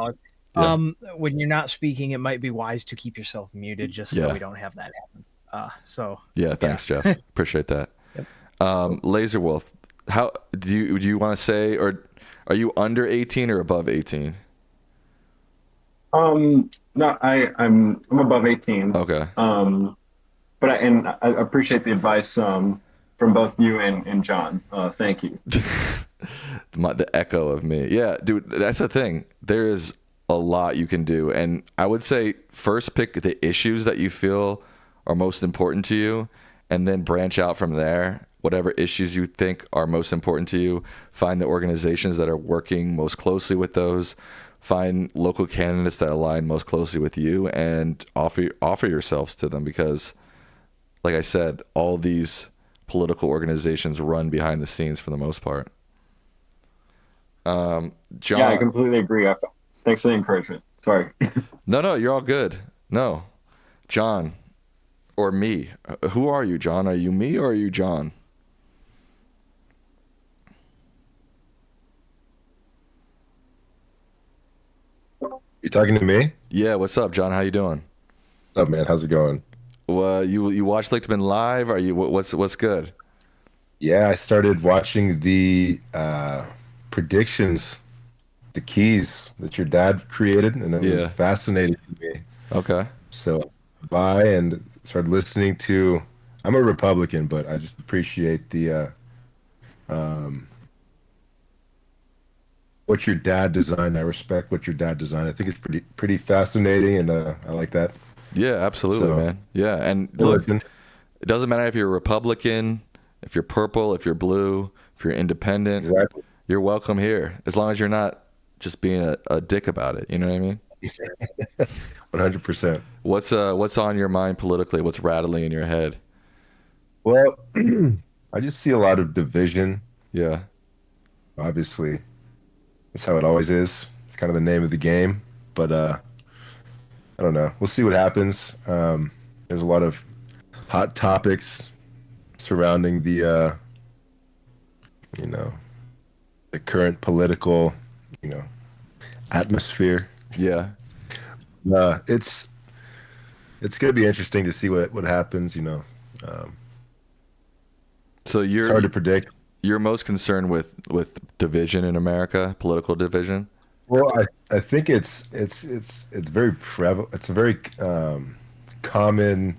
Yeah. When you're not speaking, it might be wise to keep yourself muted, just so we don't have that happen. Yeah, thanks, Jeff. Appreciate that. Yep. Laser Wolf, how do you want to say, or are you under 18 or above 18? No, I'm above 18. Okay. But I appreciate the advice from both you and John. Thank you. The echo of me. Yeah, dude, that's the thing. There is a lot you can do. And I would say first pick the issues that you feel are most important to you, and then branch out from there. Whatever issues you think are most important to you, find the organizations that are working most closely with those. Find local candidates that align most closely with you, and offer yourselves to them, because like I said, all these political organizations run behind the scenes for the most part. John, yeah, I completely agree. Thanks for the encouragement. Sorry. No, you're all good. No, John, or me. Who are you, John? Are you me or are you John? You talking to me? Yeah. What's up, John? How you doing? What's up, man? How's it going? Well, you watch Lichtman live? Are you what's good? Yeah, I started watching the predictions, the keys that your dad created, and it was fascinating to me. Okay. So by and started listening to. I'm a Republican, but I just appreciate the what your dad designed. I respect what your dad designed. I think it's pretty fascinating, and I like that. Yeah, absolutely, man. Yeah, and look, it doesn't matter if you're a Republican, if you're purple, if you're blue, if you're independent. Exactly. You're welcome here, as long as you're not just being a dick about it. You know what I mean? 100%. What's on your mind politically? What's rattling in your head? Well, I just see a lot of division. Yeah. Obviously, that's how it always is. It's kind of the name of the game. But I don't know. We'll see what happens. There's a lot of hot topics surrounding the you know, the current political, you know, atmosphere. Yeah. It's gonna be interesting to see what happens. You know, So it's hard to predict. You're most concerned with division in America, political division. Well, I think it's very prevalent. It's a very common.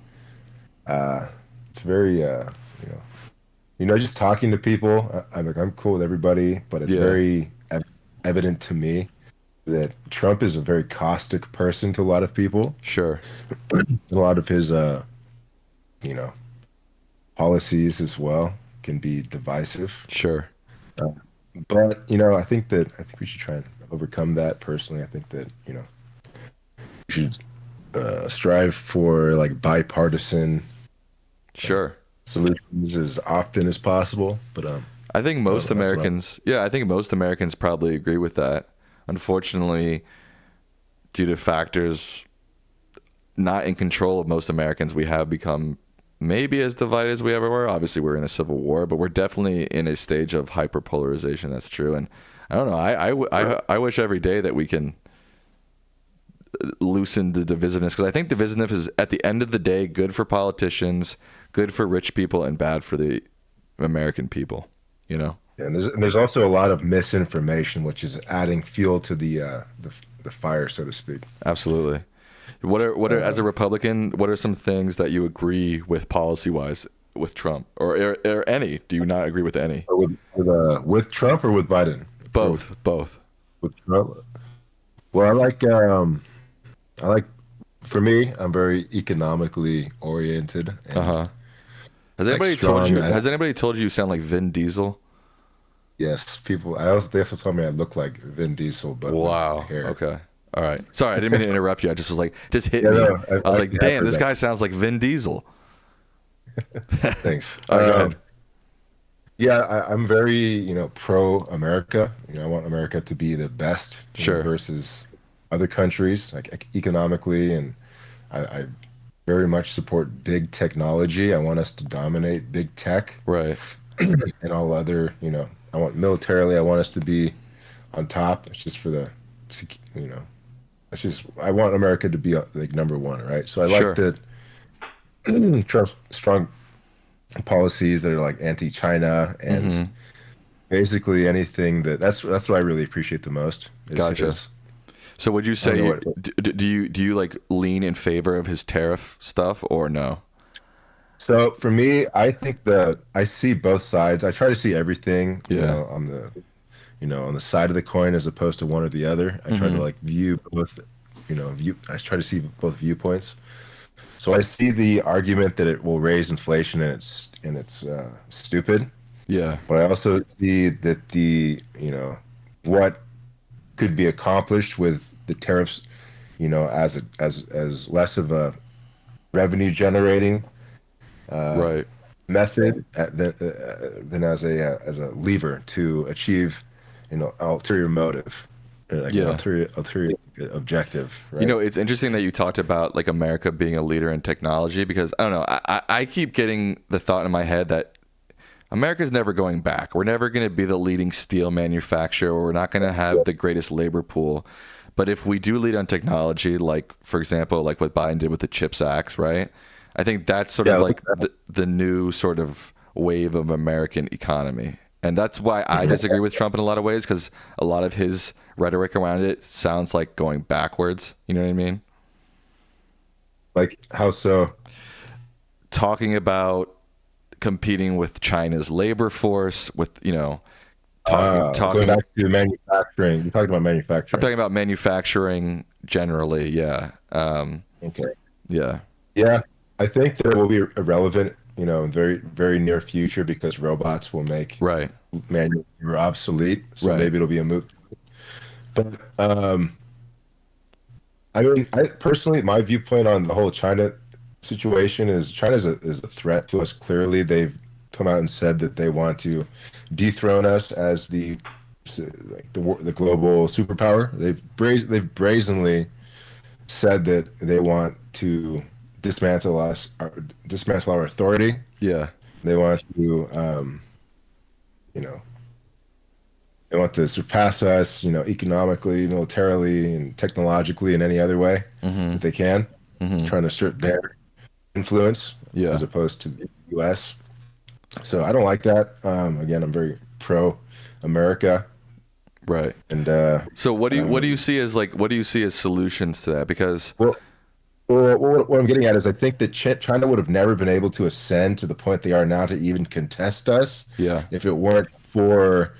It's very you know, just talking to people. I'm like, I'm cool with everybody, but it's Yeah. very evident to me that Trump is a very caustic person to a lot of people. Sure. A lot of his you know, policies as well can be divisive. Sure. But you know, I think we should try and overcome that. Personally, I think that, you know, we should strive for like bipartisan Sure. solutions as often as possible. But I think most so that's Americans, yeah, I think most Americans probably agree with that. Unfortunately, due to factors not in control of most Americans, we have become maybe as divided as we ever were. Obviously, we're in a civil war, but we're definitely in a stage of hyperpolarization. That's true. And I don't know. I wish every day that we can loosen the divisiveness, because I think divisiveness is, at the end of the day, good for politicians, good for rich people, and bad for the American people. You know. Yeah, and there's also a lot of misinformation, which is adding fuel to the fire, so to speak. Absolutely. What are as a Republican, what are some things that you agree with policy wise with Trump, or any? Do you not agree with any? With Trump or with Biden? Both. With Trump. Well, I like. For me, I'm very economically oriented. Has anybody told you you sound like Vin Diesel? Yes, people. They also told me I look like Vin Diesel, but wow. with hair. Okay. All right. Sorry, I didn't mean to interrupt you. I just was like, just hit Yeah, me. no, I was like, damn, this that. guy sounds like Vin Diesel. Thanks. All right, go ahead. Yeah, I'm very, you know, pro-America. You know, I want America to be the best, Sure, versus other countries, like economically, and I very much support big technology. I want us to dominate big tech, right, and all other, you know. I want militarily. I want us to be on top. It's just for the, you know, it's just I want America to be like number one, right? So I like that Trump's strong policies that are like anti-China and basically anything that's what I really appreciate the most. Gotcha. So would you say do you like lean in favor of his tariff stuff or no? So for me, I think I see both sides. I try to see everything, you know, on the side of the coin as opposed to one or the other. I try to like view both, you know, I try to see both viewpoints. So I see the argument that it will raise inflation and it's stupid. Yeah. But I also see that you know, what could be accomplished with the tariffs, you know, as less of a revenue generating method than as a lever to achieve, you know, ulterior motive, like ulterior objective. Right? You know, it's interesting that you talked about like America being a leader in technology, because I don't know, I keep getting the thought in my head that America's never going back. We're never going to be the leading steel manufacturer. We're not going to have the greatest labor pool. But if we do lead on technology, like, for example, like what Biden did with the CHIPS Act, right? I think that's sort of like the new sort of wave of American economy. And that's why I disagree with Trump in a lot of ways, because a lot of his rhetoric around it sounds like going backwards. You know what I mean? Like, how so? Talking about competing with China's labor force, with, you know, talking back to manufacturing. You're talking about manufacturing. I'm talking about manufacturing generally. Yeah. Okay. Yeah. Yeah. I think that will be irrelevant, you know, in very, very near future, because robots will make manual labor obsolete. So maybe it'll be a moot. But I mean, I personally, my viewpoint on the whole China situation is China is a threat to us. Clearly, they've come out and said that they want to dethrone us as the global superpower. They've brazenly said that they want to dismantle dismantle our authority. Yeah. They want to, you know, they want to surpass us, you know, economically, militarily, and technologically in any other way that they can, trying to assert their influence as opposed to the U.S. So I don't like that. Again, I'm very pro-America. Right. And so what do you see as solutions to that? Because well, what I'm getting at is I think that China would have never been able to ascend to the point they are now to even contest us. Yeah. If it weren't for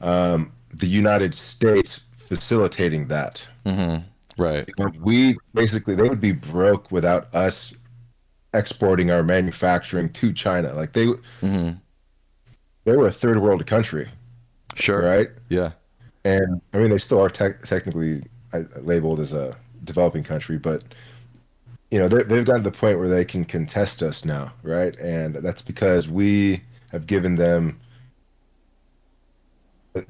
the United States facilitating that. Right. They would be broke without us exporting our manufacturing to China. Like they were a third world country. Sure. Right. Yeah. And I mean, they still are technically labeled as a developing country, but you know, they've gotten to the point where they can contest us now, right? And that's because we have given them,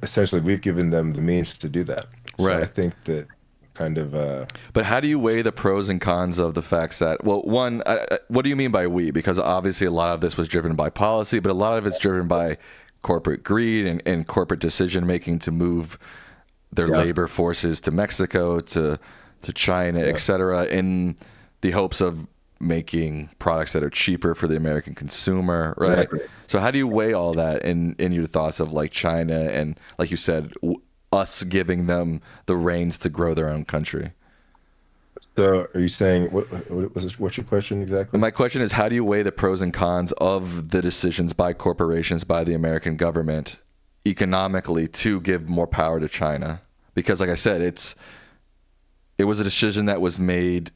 essentially, we've given them the means to do that. So right. I think that kind of. But how do you weigh the pros and cons of the facts that, well, one, what do you mean by we? Because obviously a lot of this was driven by policy, but a lot of it's driven by corporate greed and corporate decision making to move their labor forces to Mexico, to China, et cetera, in the hopes of making products that are cheaper for the American consumer, right? Exactly. So how do you weigh all that in your thoughts of like China and, like you said, us giving them the reins to grow their own country? So are you saying, what's your question exactly? My question is, how do you weigh the pros and cons of the decisions by corporations, by the American government economically to give more power to China? Because like I said, it was a decision that was made.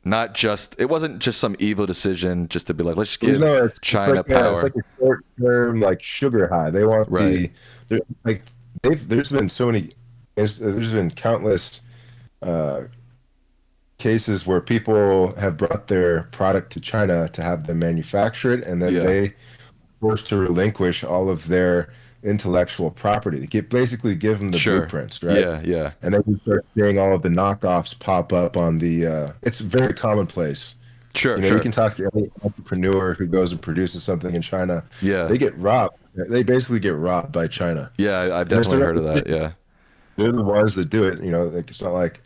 It wasn't just some evil decision just to be like, let's give China power. It's like a short-term, like sugar high. They want there's been so many, there's been countless cases where people have brought their product to China to have them manufactured, and then they forced to relinquish all of their intellectual property. They basically give them the blueprints, right? Yeah. And then you start seeing all of the knockoffs pop up on the. It's very commonplace. Sure, You can talk to any entrepreneur who goes and produces something in China. Yeah, they get robbed. They basically get robbed by China. Yeah, I've definitely heard of that. Yeah, they're the ones that do it. You know, like, it's not like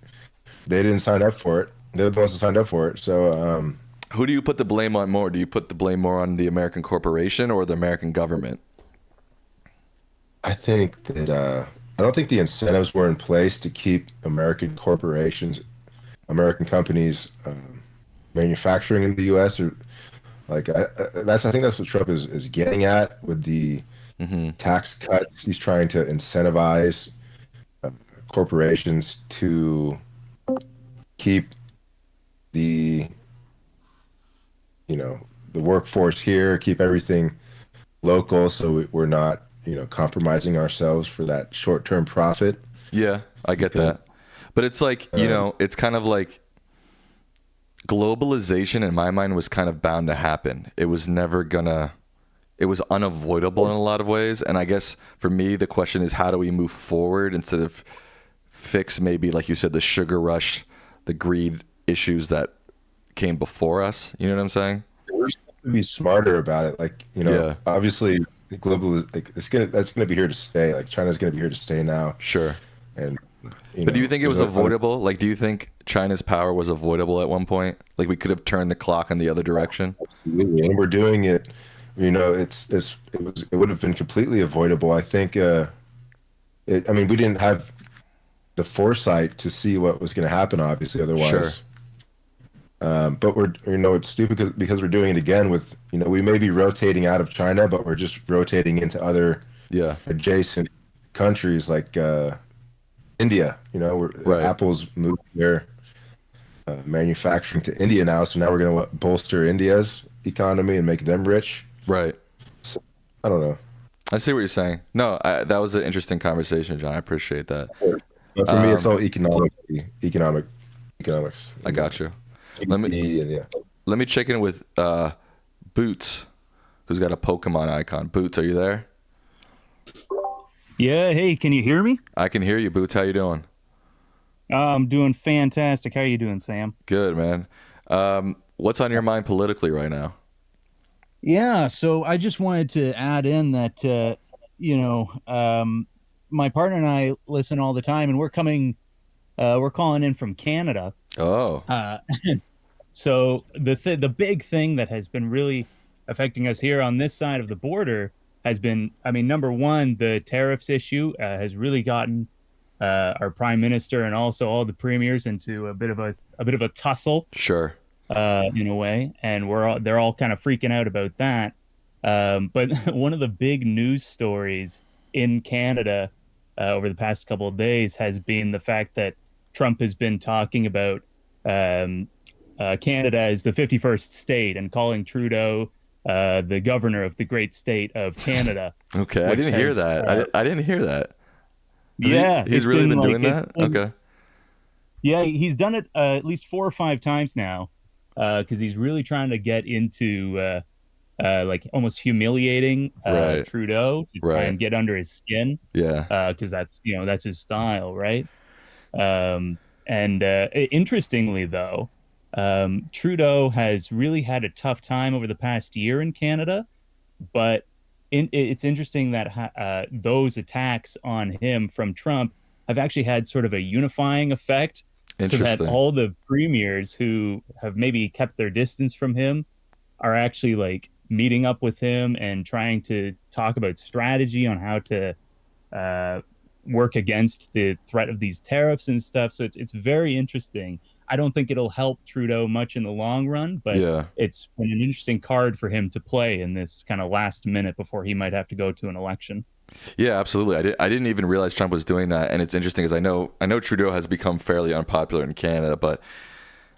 they didn't sign up for it. They're the ones that signed up for it. So, who do you put the blame on more? Do you put the blame more on the American corporation or the American government? I think that I don't think the incentives were in place to keep American corporations, American companies manufacturing in the U.S. or like I think that's what Trump is getting at with the tax cuts. He's trying to incentivize corporations to keep the workforce here, keep everything local, so we're not compromising ourselves for that short-term profit. Yeah, I get that. But it's like, it's kind of like globalization in my mind was kind of bound to happen. It was unavoidable in a lot of ways. And I guess for me, the question is, how do we move forward instead of fix maybe, like you said, the sugar rush, the greed issues that came before us? You know what I'm saying? We're supposed to be smarter about it. Like, obviously that's gonna be here to stay. Like, China's gonna be here to stay now. Sure. And but do you think it was avoidable? Like, do you think China's power was avoidable at one point? Like, we could have turned the clock in the other direction? Absolutely. And we're doing it. It would have been completely avoidable. I think. I mean, we didn't have the foresight to see what was going to happen. Obviously, otherwise. Sure. But it's stupid because we're doing it again with, we may be rotating out of China, but we're just rotating into other adjacent countries like India. Apple's moved their manufacturing to India now, so now we're going to bolster India's economy and make them rich. Right. So, I don't know. I see what you're saying. No, that was an interesting conversation, John. I appreciate that. But for me, it's all economics. I got you. Let me check in with Boots, who's got a Pokemon icon. Boots, are you there? Yeah, hey, can you hear me? I can hear you, Boots. How you doing? I'm doing fantastic. How are you doing, Sam? Good, man. what's on your mind politically right now? Yeah, so I just wanted to add in that my partner and I listen all the time, and we're calling in from Canada. Oh. So the big thing that has been really affecting us here on this side of the border has been, I mean, number one, the tariffs issue has really gotten our prime minister and also all the premiers into a bit of a tussle. Sure. In a way, and they're all kind of freaking out about that. But one of the big news stories in Canada over the past couple of days has been the fact that Trump has been talking about Canada as the 51st state and calling Trudeau the governor of the great state of Canada. Okay, I didn't hear that. I didn't hear that. He's really been doing that? Okay. Yeah, he's done it at least 4 or 5 times now, because he's really trying to get into like almost humiliating Trudeau to try and get under his skin. Yeah. Because that's his style, right? Interestingly, though, Trudeau has really had a tough time over the past year in Canada, but it's interesting that those attacks on him from Trump have actually had sort of a unifying effect. So that all the premiers who have maybe kept their distance from him are actually like meeting up with him and trying to talk about strategy on how to work against the threat of these tariffs and stuff. So it's very interesting. I don't think it'll help Trudeau much in the long run, but it's been an interesting card for him to play in this kind of last minute before he might have to go to an election. Yeah, absolutely. I didn't even realize Trump was doing that, and it's interesting because I know Trudeau has become fairly unpopular in Canada, but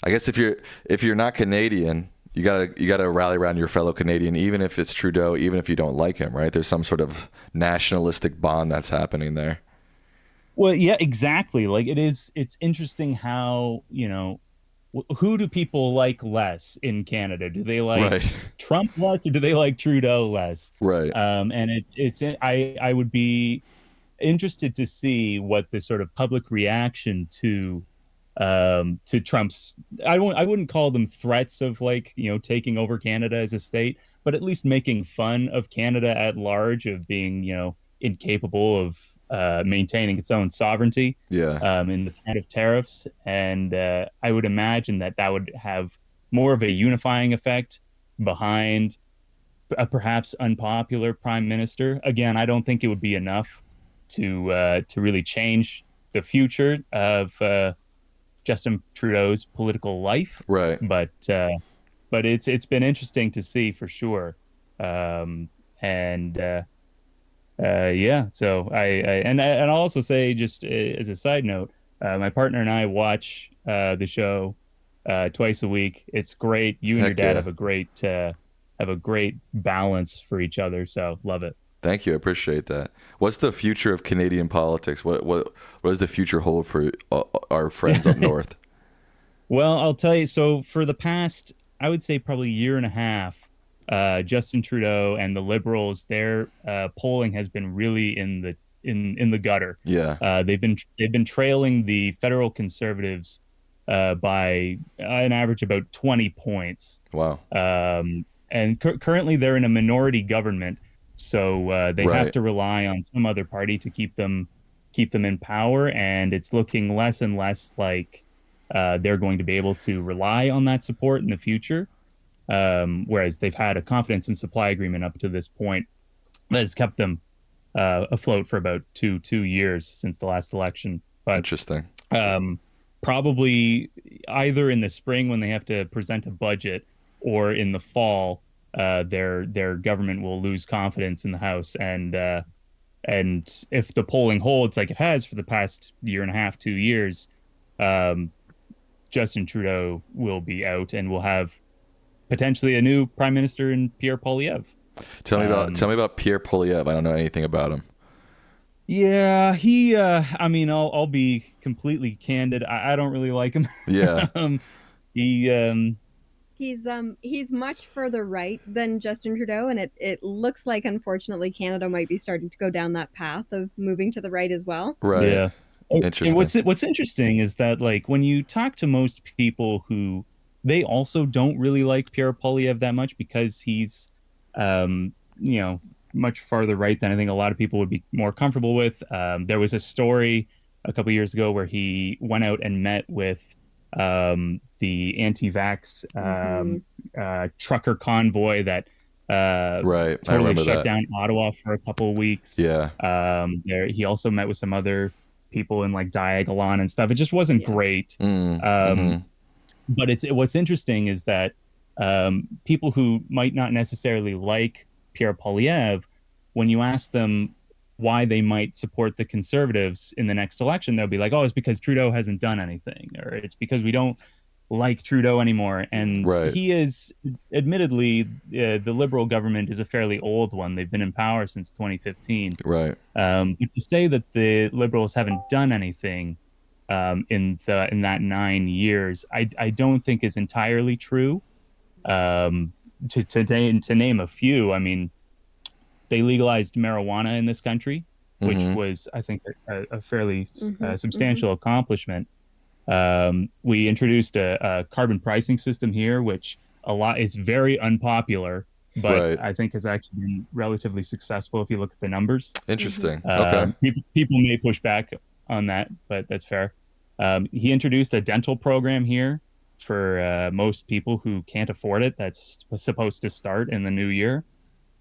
I guess if you're not Canadian, you gotta rally around your fellow Canadian, even if it's Trudeau, even if you don't like him, right? There's some sort of nationalistic bond that's happening there. Well, yeah, exactly. Like it's interesting how, who do people like less in Canada? Do they like Trump less, or do they like Trudeau less? Right. And I would be interested to see what the sort of public reaction to Trump's, I wouldn't call them threats of taking over Canada as a state, but at least making fun of Canada at large of being, incapable of maintaining its own sovereignty in the threat of tariffs. And I would imagine that would have more of a unifying effect behind a perhaps unpopular prime minister. Again, I don't think it would be enough to really change the future of Justin Trudeau's political life. Right. But it's been interesting to see for sure. So I'll also say, just as a side note, my partner and I watch the show twice a week. It's great. You and your dad have a great balance for each other. So love it. Thank you. I appreciate that. What's the future of Canadian politics? What does the future hold for our friends up north? Well, I'll tell you. So for the past, I would say probably year and a half, Justin Trudeau and the Liberals, their polling has been really in the gutter. Yeah. They've been trailing the federal Conservatives by an average about 20 points. Wow. And currently they're in a minority government, so they have to rely on some other party to keep them in power, and it's looking less and less like they're going to be able to rely on that support in the future. Whereas they've had a confidence and supply agreement up to this point that has kept them afloat for about two years since the last election. But interesting. Probably either in the spring when they have to present a budget, or in the fall, their government will lose confidence in the House, and if the polling holds like it has for the past year and a half, 2 years, Justin Trudeau will be out, and we'll have potentially a new prime minister in Pierre Poilievre. Tell me about Pierre Poilievre. I don't know anything about him. Yeah, he. I mean, I'll be completely candid. I don't really like him. Yeah. He's much further right than Justin Trudeau, and it looks like, unfortunately, Canada might be starting to go down that path of moving to the right as well. Right. Yeah. Interesting. And what's interesting is that, like, when you talk to most people who they also don't really like Pierre Poilievre that much because he's, much farther right than I think a lot of people would be more comfortable with. There was a story a couple years ago where he went out and met with the anti-vax trucker convoy that right. I totally remember shut that. down Ottawa for a couple of weeks. Yeah. He also met with some other people in like Diagolon and stuff. It just wasn't great. But what's interesting is that people who might not necessarily like Pierre Poilievre, when you ask them why they might support the Conservatives in the next election, they'll be like, "Oh, it's because Trudeau hasn't done anything, or it's because we don't like Trudeau anymore." And he is, admittedly, the Liberal government is a fairly old one. They've been in power since 2015. Right. But to say that the Liberals haven't done anything in that 9 years, I don't think is entirely true. To name a few, I mean, they legalized marijuana in this country, which was, I think, a fairly substantial accomplishment. We introduced a carbon pricing system here, which it's very unpopular, but I think has actually been relatively successful if you look at the numbers. Interesting. Okay. People may push back on that, but that's fair. He introduced a dental program here for most people who can't afford it. That's supposed to start in the new year.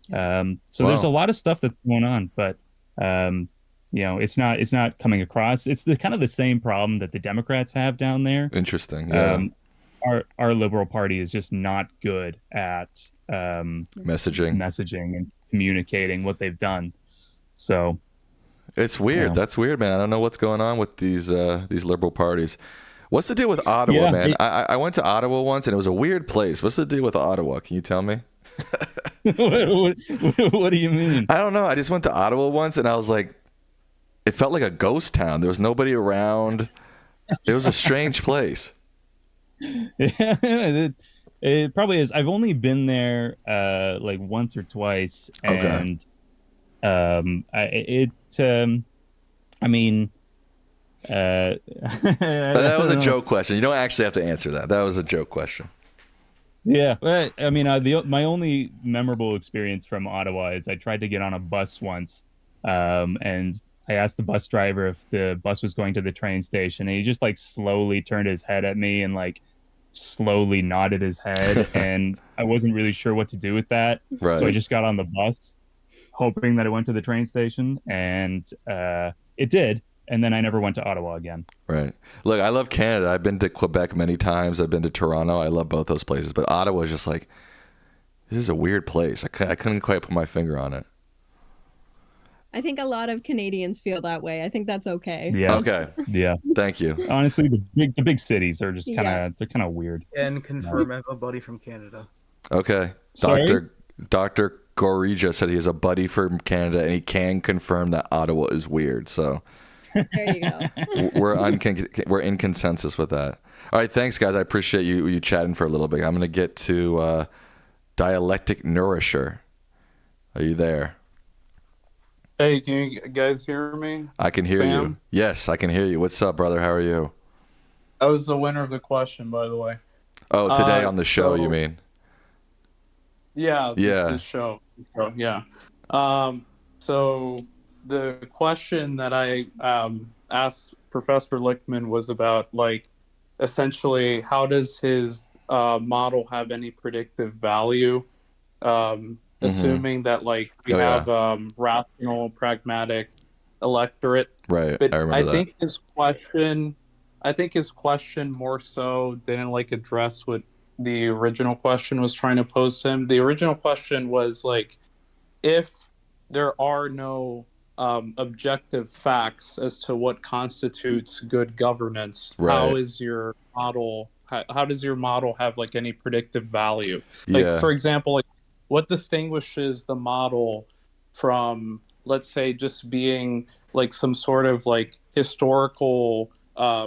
There's a lot of stuff that's going on, but it's not coming across. It's the kind of the same problem that the Democrats have down there. Interesting. Yeah. Our Liberal Party is just not good at messaging and communicating what they've done. So it's weird. That's weird, man. I don't know what's going on with these Liberal parties. What's the deal with Ottawa, man? I went to Ottawa once, and it was a weird place. What's the deal with Ottawa? Can you tell me? What do you mean? I don't know. I just went to Ottawa once, and I was like, it felt like a ghost town. There was nobody around. It was a strange place. Yeah, it probably is. I've only been there like once or twice, and I mean, that was a joke question. You don't actually have to answer that. That was a joke question. Yeah, I mean, my only memorable experience from Ottawa is I tried to get on a bus once, and I asked the bus driver if the bus was going to the train station, and he just like slowly turned his head at me and like slowly nodded his head, and I wasn't really sure what to do with that. Right. So I just got on the bus, hoping that it went to the train station, and it did. And then I never went to Ottawa again. Right. Look, I love Canada. I've been to Quebec many times. I've been to Toronto. I love both those places. But Ottawa is just like, this is a weird place. I couldn't quite put my finger on it. I think a lot of Canadians feel that way. I think that's okay. Yeah. Okay. Yeah. Thank you. Honestly, the big cities are just they're kind of weird. And confirm I have a buddy from Canada. Okay. Dr. Gorija said he has a buddy from Canada, and he can confirm that Ottawa is weird. So there you go. We're in consensus with that. All right, thanks, guys. I appreciate you chatting for a little bit. I'm going to get to Dialectic Nourisher. Are you there? Hey, can you guys hear me? I can hear you. Yes, I can hear you. What's up, brother? How are you? I was the winner of the question, by the way. Oh, today on the show, you mean? Yeah. The show. Yeah. So the question that I asked Professor Lichtman was about, like, essentially, how does his model have any predictive value? Assuming that, like, we have rational, pragmatic electorate. Right. But I remember think his question more so didn't like address what the original question was trying to pose to him. The original question was like, if there are no objective facts as to what constitutes good governance, how is your model? How does your model have like any predictive value? Like, for example, like, what distinguishes the model from, let's say, just being like some sort of like historical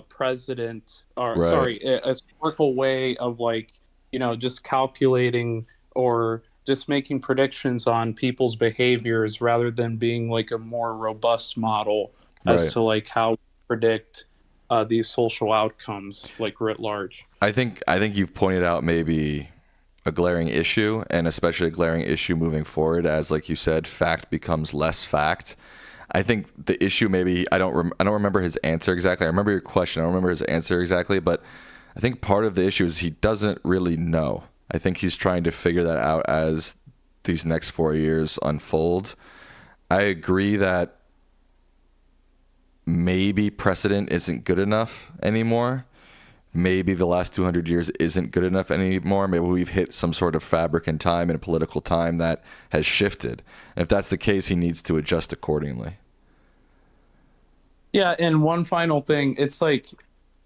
president, or a historical way of, like, you know, just calculating or just making predictions on people's behaviors rather than being like a more robust model as to like how we predict these social outcomes, like writ large. I think you've pointed out maybe a glaring issue, and especially a glaring issue moving forward, as like you said, fact becomes less fact. I think the issue maybe I don't remember his answer exactly. I remember your question. I don't remember his answer exactly, but I think part of the issue is he doesn't really know. I think he's trying to figure that out as these next 4 years unfold. I agree that maybe precedent isn't good enough anymore. Maybe the last 200 years isn't good enough anymore. Maybe we've hit some sort of fabric in time and political time that has shifted. And if that's the case, he needs to adjust accordingly. Yeah, and one final thing, it's like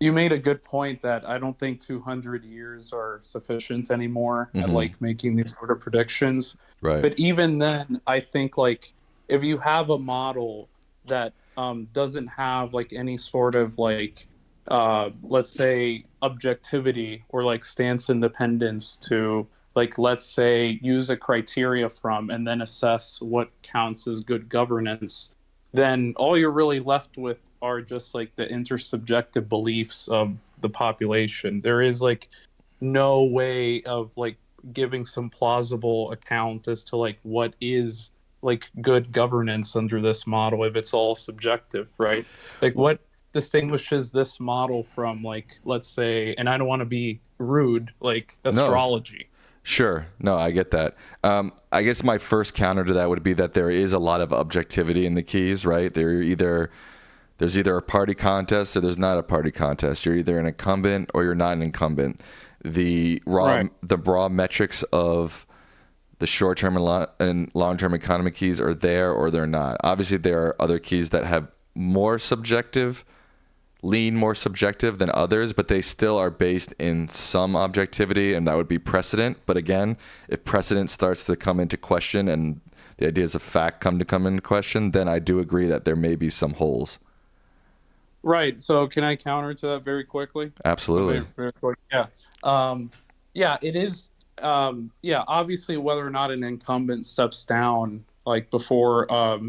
you made a good point that I don't think 200 years are sufficient anymore at like making these sort of predictions. Right. But even then, I think like if you have a model that doesn't have like any sort of like let's say objectivity or like stance independence to like, let's say, use a criteria from and then assess what counts as good governance, then all you're really left with are just like the intersubjective beliefs of the population. There is like no way of like giving some plausible account as to like what is like good governance under this model if it's all subjective, right? Like what distinguishes this model from like, let's say, and I don't want to be rude, like astrology. No. Sure. No, I get that. I guess my first counter to that would be that there is a lot of objectivity in the keys, right? There's either a party contest or there's not a party contest. You're either an incumbent or you're not an incumbent. The raw metrics of the short-term and long-term economy keys are there or they're not. Obviously, there are other keys that have lean more subjective than others, but they still are based in some objectivity, and that would be precedent. But again, if precedent starts to come into question and the ideas of fact come into question, then I do agree that there may be some holes. Right. So can I counter to that very quickly? Absolutely. Very quick. Yeah. Yeah, it is. Yeah, obviously, whether or not an incumbent steps down like before, a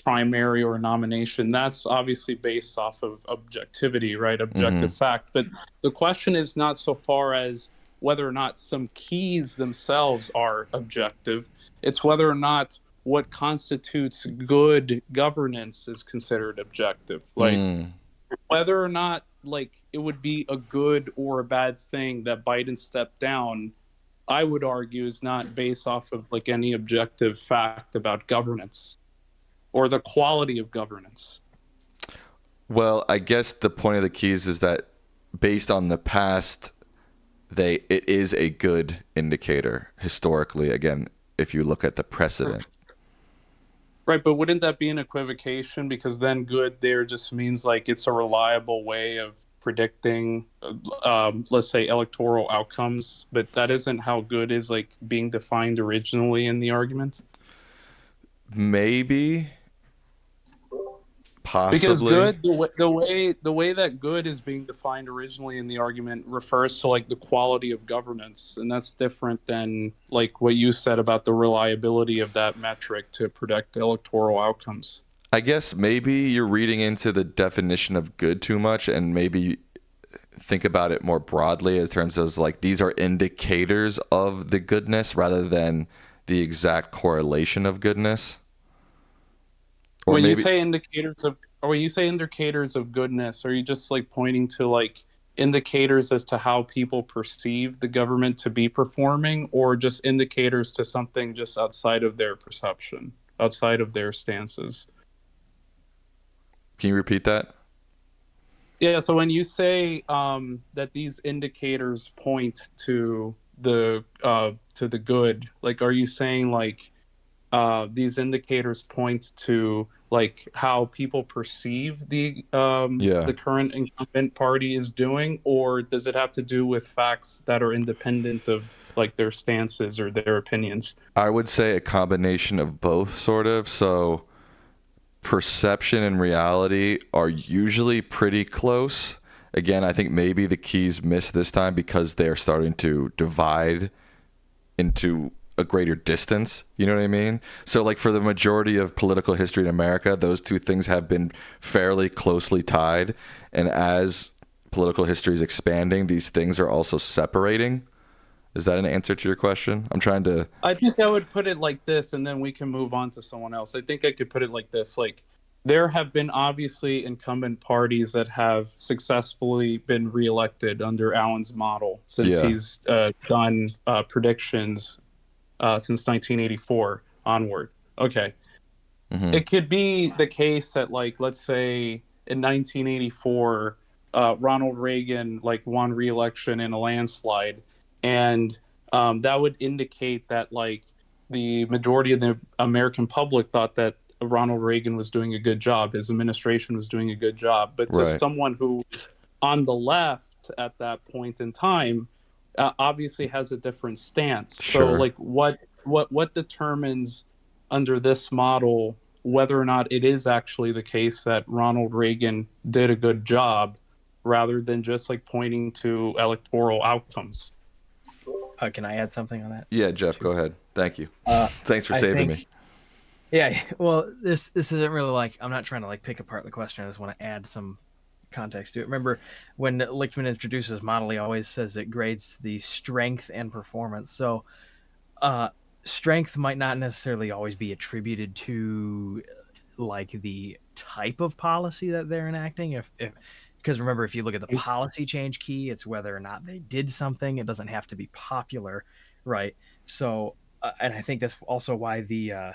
primary or a nomination, that's obviously based off of objectivity, right? Objective fact. But the question is not so far as whether or not some keys themselves are objective. It's whether or not what constitutes good governance is considered objective. Like whether or not like it would be a good or a bad thing that Biden stepped down, I would argue is not based off of like any objective fact about governance or the quality of governance. Well, I guess the point of the keys is that based on the past, it is a good indicator historically, again, if you look at the precedent. Right, but wouldn't that be an equivocation? Because then good there just means like it's a reliable way of predicting, let's say, electoral outcomes, but that isn't how good is like being defined originally in the argument. Maybe, possibly, because good, the way that good is being defined originally in the argument refers to like the quality of governance, and that's different than like what you said about the reliability of that metric to predict electoral outcomes. I guess maybe you're reading into the definition of good too much, and maybe think about it more broadly in terms of like these are indicators of the goodness rather than the exact correlation of goodness. Or when you say indicators of goodness, are you just like pointing to like indicators as to how people perceive the government to be performing, or just indicators to something just outside of their perception, outside of their stances? Can you repeat that? Yeah, so when you say that these indicators point to the good, like, are you saying like these indicators point to like how people perceive the current incumbent party is doing, or does it have to do with facts that are independent of like their stances or their opinions? I would say a combination of both, sort of. So perception and reality are usually pretty close. Again, I think maybe the keys miss this time because they're starting to divide into a greater distance. You know what I mean? So like for the majority of political history in America, those two things have been fairly closely tied. And as political history is expanding, these things are also separating. Is that an answer to your question? I'm trying to... I think I would put it like this, and then we can move on to someone else. I think I could put it like this. Like, there have been obviously incumbent parties that have successfully been reelected under Allan's model since he's done predictions since 1984 onward. Okay. Mm-hmm. It could be the case that, like, let's say in 1984, Ronald Reagan like won re-election in a landslide, and that would indicate that like the majority of the American public thought that Ronald Reagan was doing a good job, his administration was doing a good job. But to someone who's on the left at that point in time, obviously has a different stance. So like what determines under this model whether or not it is actually the case that Ronald Reagan did a good job, rather than just like pointing to electoral outcomes? Can I add something on that? Yeah, Jeff, go ahead. Thank you. Thanks for saving me. Yeah, well, this isn't really like, I'm not trying to like pick apart the question. I just want to add some context to it. Remember when Lichtman introduces his model, he always says it grades the strength and performance. So strength might not necessarily always be attributed to like the type of policy that they're enacting. Because remember, if you look at the policy change key, it's whether or not they did something. It doesn't have to be popular, right? So, and I think that's also why the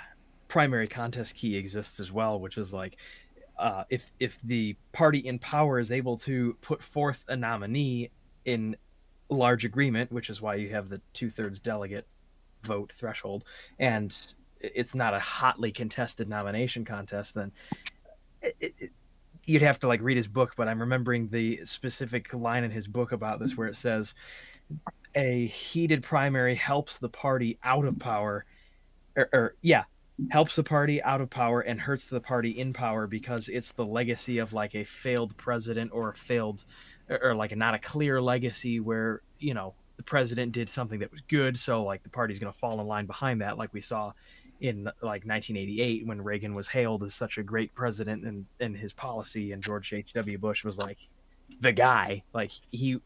primary contest key exists as well, which is like if the party in power is able to put forth a nominee in large agreement, which is why you have the 2/3 delegate vote threshold, and it's not a hotly contested nomination contest, then you'd have to like read his book, but I'm remembering the specific line in his book about this where it says a heated primary helps the party out of power, helps the party out of power and hurts the party in power because it's the legacy of like a failed president or a failed or like not a clear legacy where, you know, the president did something that was good. So like the party's going to fall in line behind that. Like we saw in like 1988 when Reagan was hailed as such a great president and his policy, and George H.W. Bush was like the guy, like he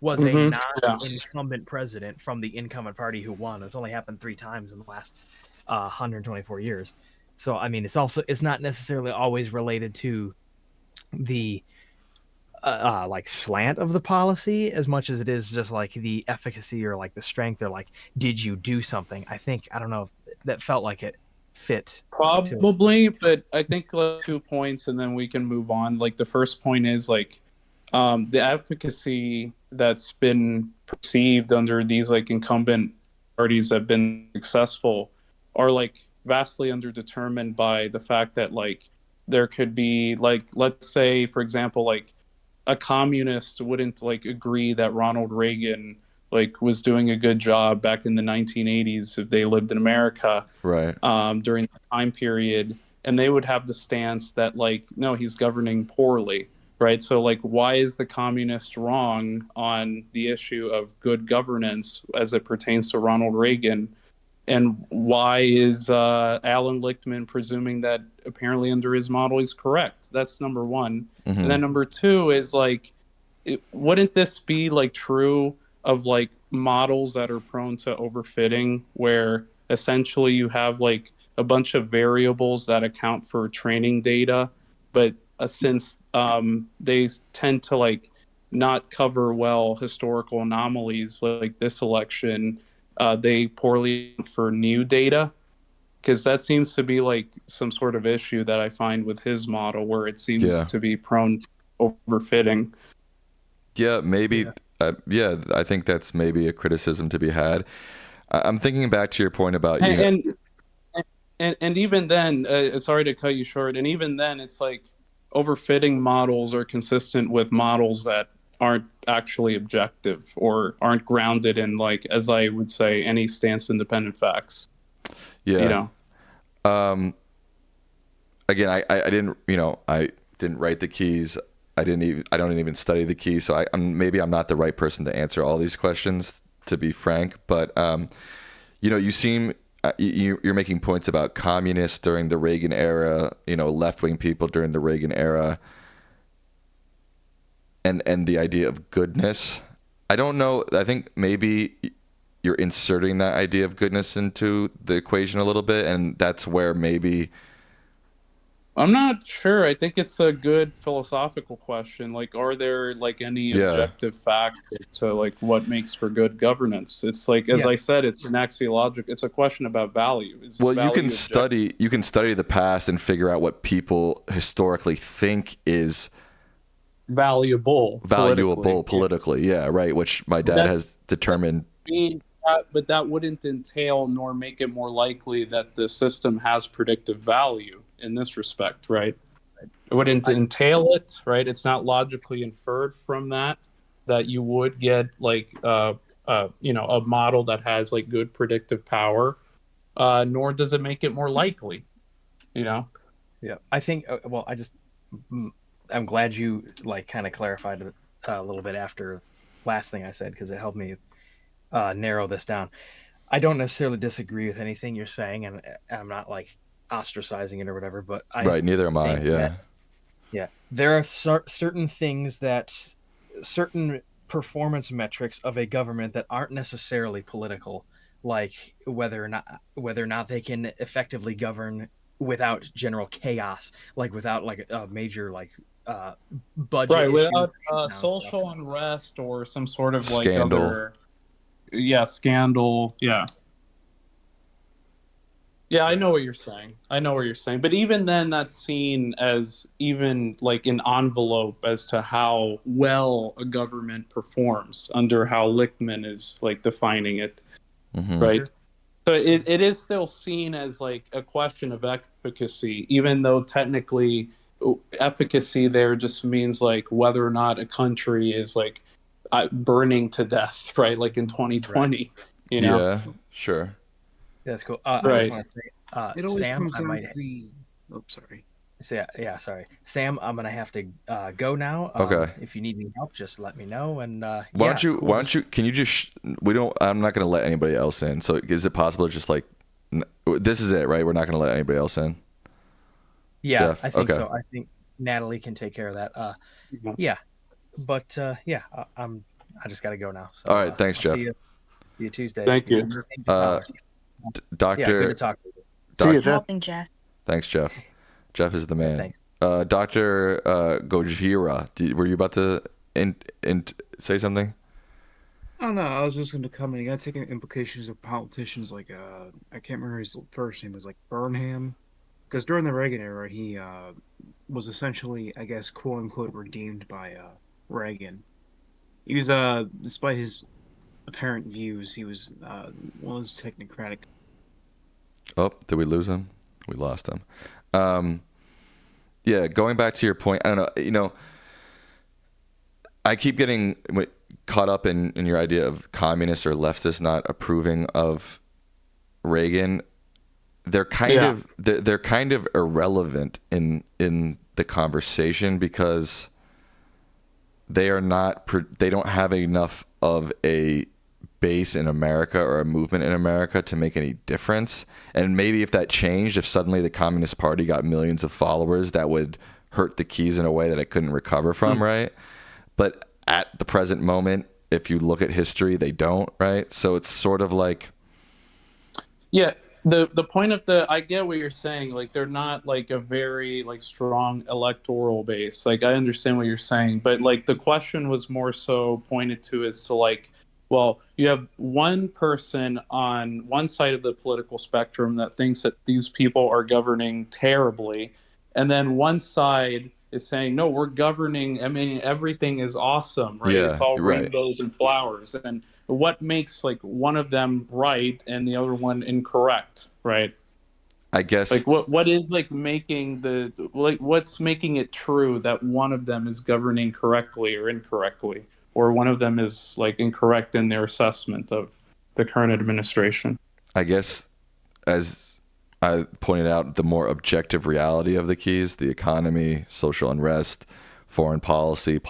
was a non-incumbent president from the incumbent party who won. It's only happened 3 times in the last 124 years. So I mean, it's not necessarily always related to the like slant of the policy as much as it is just like the efficacy or like the strength or like did you do something. I don't know if that felt like it fit probably, but I think like 2 points and then we can move on. Like the first point is like the efficacy that's been perceived under these like incumbent parties that have been successful are like vastly underdetermined by the fact that like there could be like, let's say for example, like a communist wouldn't like agree that Ronald Reagan like was doing a good job back in the 1980s if they lived in America, right? During the time period, and they would have the stance that like, no, he's governing poorly, right? So like, why is the communist wrong on the issue of good governance as it pertains to Ronald Reagan? And why is Allan Lichtman presuming that apparently under his model he's correct? That's number one. Mm-hmm. And then number two is like, wouldn't this be like true of like models that are prone to overfitting, where essentially you have like a bunch of variables that account for training data, but since they tend to like not cover well historical anomalies like this election, they poorly for new data, because that seems to be like some sort of issue that I find with his model where it seems to be prone to overfitting. Yeah, maybe. Yeah, I think that's maybe a criticism to be had. I'm thinking back to your point about and even then, sorry to cut you short, and even then it's like overfitting models are consistent with models that aren't actually objective or aren't grounded in like, as I would say, any stance independent facts. Yeah. You know. Again, I didn't write the keys. I don't even study the keys, so maybe I'm not the right person to answer all these questions, to be frank. But you seem you're making points about communists during the Reagan era, left-wing people during the Reagan era, and the idea of goodness. I don't know. I think maybe you're inserting that idea of goodness into the equation a little bit, and that's where maybe. I'm not sure. I think it's a good philosophical question. Like, are there like any objective facts as to like what makes for good governance? It's like, as I said, it's an axiological. It's a question about value. You can study the past and figure out what people historically think is valuable politically. Yeah, right. Which my dad has determined. But that wouldn't entail nor make it more likely that the system has predictive value in this respect, right? It wouldn't entail it, right? It's not logically inferred from that you would get like a model that has like good predictive power, nor does it make it more likely, Yeah, I think. I'm glad you like kind of clarified it a little bit after last thing I said, because it helped me narrow this down. I don't necessarily disagree with anything you're saying, and I'm not like ostracizing it or whatever, but neither am I. There are certain things certain performance metrics of a government that aren't necessarily political, like whether or not they can effectively govern without general chaos, like without like a major like budget right, issue, without social unrest or some sort of like scandal. Scandal. Yeah, I know what you're saying. But even then, that's seen as even like an envelope as to how well a government performs under how Lichtman is like defining it, right? So it is still seen as like a question of efficacy, even though technically efficacy there just means like whether or not a country is like burning to death, right? Like in 2020, Yeah, sure. That's cool. Right. It always Sam, comes down to the. Oh, sorry. So sorry, Sam. I'm gonna have to go now. Okay. If you need any help, just let me know. And why don't you? Can you just? I'm not gonna let anybody else in. So is it possible to just like? This is it, right? We're not gonna let anybody else in. Yeah, Jeff? I think Okay. so. I think Natalie can take care of that. But I just gotta go now. So, all right. Thanks, Jeff. See you Tuesday. Thank you. Doctor. Yeah, good to talk to you. See you, Jeff. Helping Jeff. Thanks, Jeff. Jeff is the man. Thanks. Dr. Gojira, were you about to say something? Oh no, I was just going to comment. You got to take implications of politicians like I can't remember his first name. It was like Burnham, because during the Reagan era, he was essentially, I guess, quote unquote, redeemed by Reagan. He was despite his apparent views, he was one of those technocratic. Oh, did we lose him? We lost him. Going back to your point, I don't know. I keep getting caught up in your idea of communists or leftists not approving of Reagan. They're kind of irrelevant in the conversation because they don't have enough of a base in America or a movement in America to make any difference. And maybe if that changed, if suddenly the Communist Party got millions of followers, that would hurt the Keys in a way that it couldn't recover from, right? But at the present moment, if you look at history, they don't, right? So it's sort of like... Yeah, the point of I get what you're saying. Like, they're not like a very like strong electoral base. Like, I understand what you're saying, but like the question was more so pointed to as to like, well, you have one person on one side of the political spectrum that thinks that these people are governing terribly, and then one side is saying, no, we're governing. I mean, everything is awesome, right? Yeah, it's all right. rainbows and flowers. And what makes like one of them right and the other one incorrect, right? I guess like what is like making what's making it true that one of them is governing correctly or incorrectly, or one of them is like incorrect in their assessment of the current administration? I guess, as I pointed out, the more objective reality of the Keys, the economy, social unrest, foreign policy,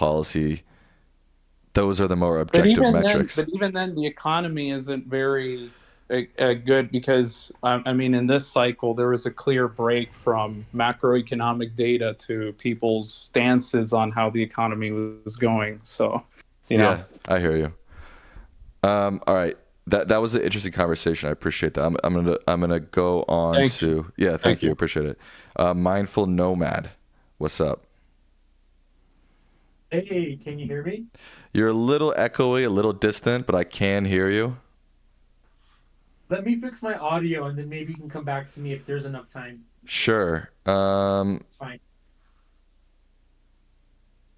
those are the more objective metrics. But even then, the economy isn't very good because I mean, in this cycle, there was a clear break from macroeconomic data to people's stances on how the economy was going. So, you know. Yeah, I hear you. All right. That was an interesting conversation. I appreciate that. I'm gonna go on Thank to you. yeah. Thank you. Appreciate it. Mindful Nomad. What's up? Hey, can you hear me? You're a little echoey, a little distant, but I can hear you. Let me fix my audio and then maybe you can come back to me if there's enough time. Sure. It's fine.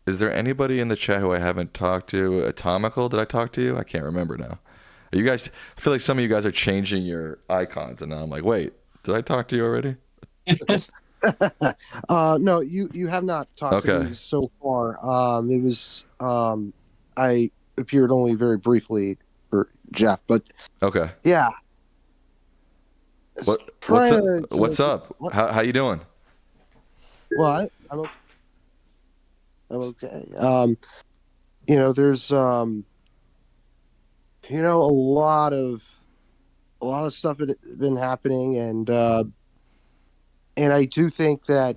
Is there anybody in the chat who I haven't talked to? Atomical, did I talk to you? I can't remember now. Are you guys? I feel like some of you guys are changing your icons, and now I'm like, wait, did I talk to you already? No, you have not talked to me so far. It was I appeared only very briefly for Jeff, but okay, yeah. What's up? What's up? How you doing? Well, I'm okay. I'm okay. You know, there's you know, a lot of stuff had been happening, and I do think that,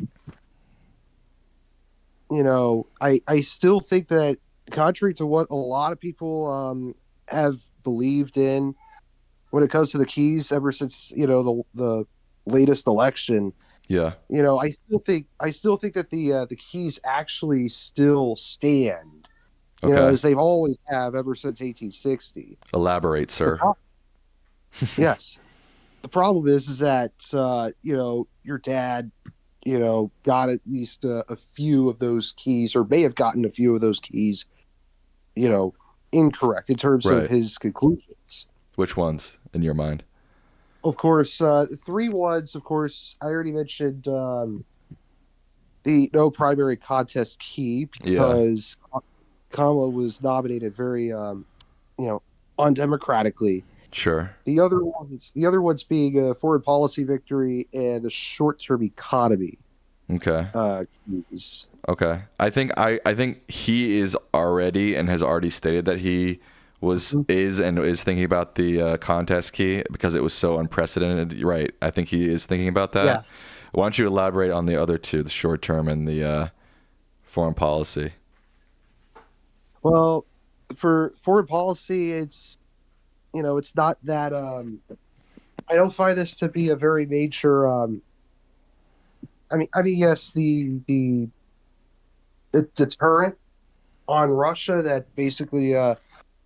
you know, I still think that, contrary to what a lot of people have believed in when it comes to the keys ever since, you know, the latest election. Yeah. You know, I still think that the keys actually still stand. You know, as they've always have ever since 1860. Elaborate, sir. Yes. The problem is that you know, your dad, you know, got at least a few of those keys, or may have gotten a few of those keys, you know, incorrect in terms of his conclusions. Which ones in your mind? Of course, 3 ones. Of course, I already mentioned the no primary contest key, because Kamala was nominated very, you know, undemocratically. Sure. The other ones being a foreign policy victory and the short-term economy. Okay. Keys. Okay. I think he is already and has already stated that he is thinking about the contest key because it was so unprecedented. Right. I think he is thinking about that. Yeah. Why don't you elaborate on the other two, the short term and the foreign policy? Well, for foreign policy, it's, you know, it's not that I don't find this to be a very major I mean yes, the deterrent on Russia that basically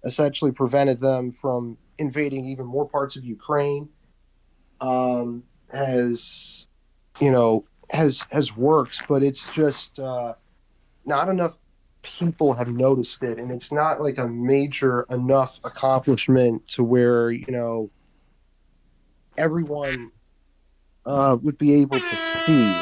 essentially prevented them from invading even more parts of Ukraine has, you know, has worked, but it's just not enough people have noticed it, and it's not like a major enough accomplishment to where, you know, everyone would be able to see.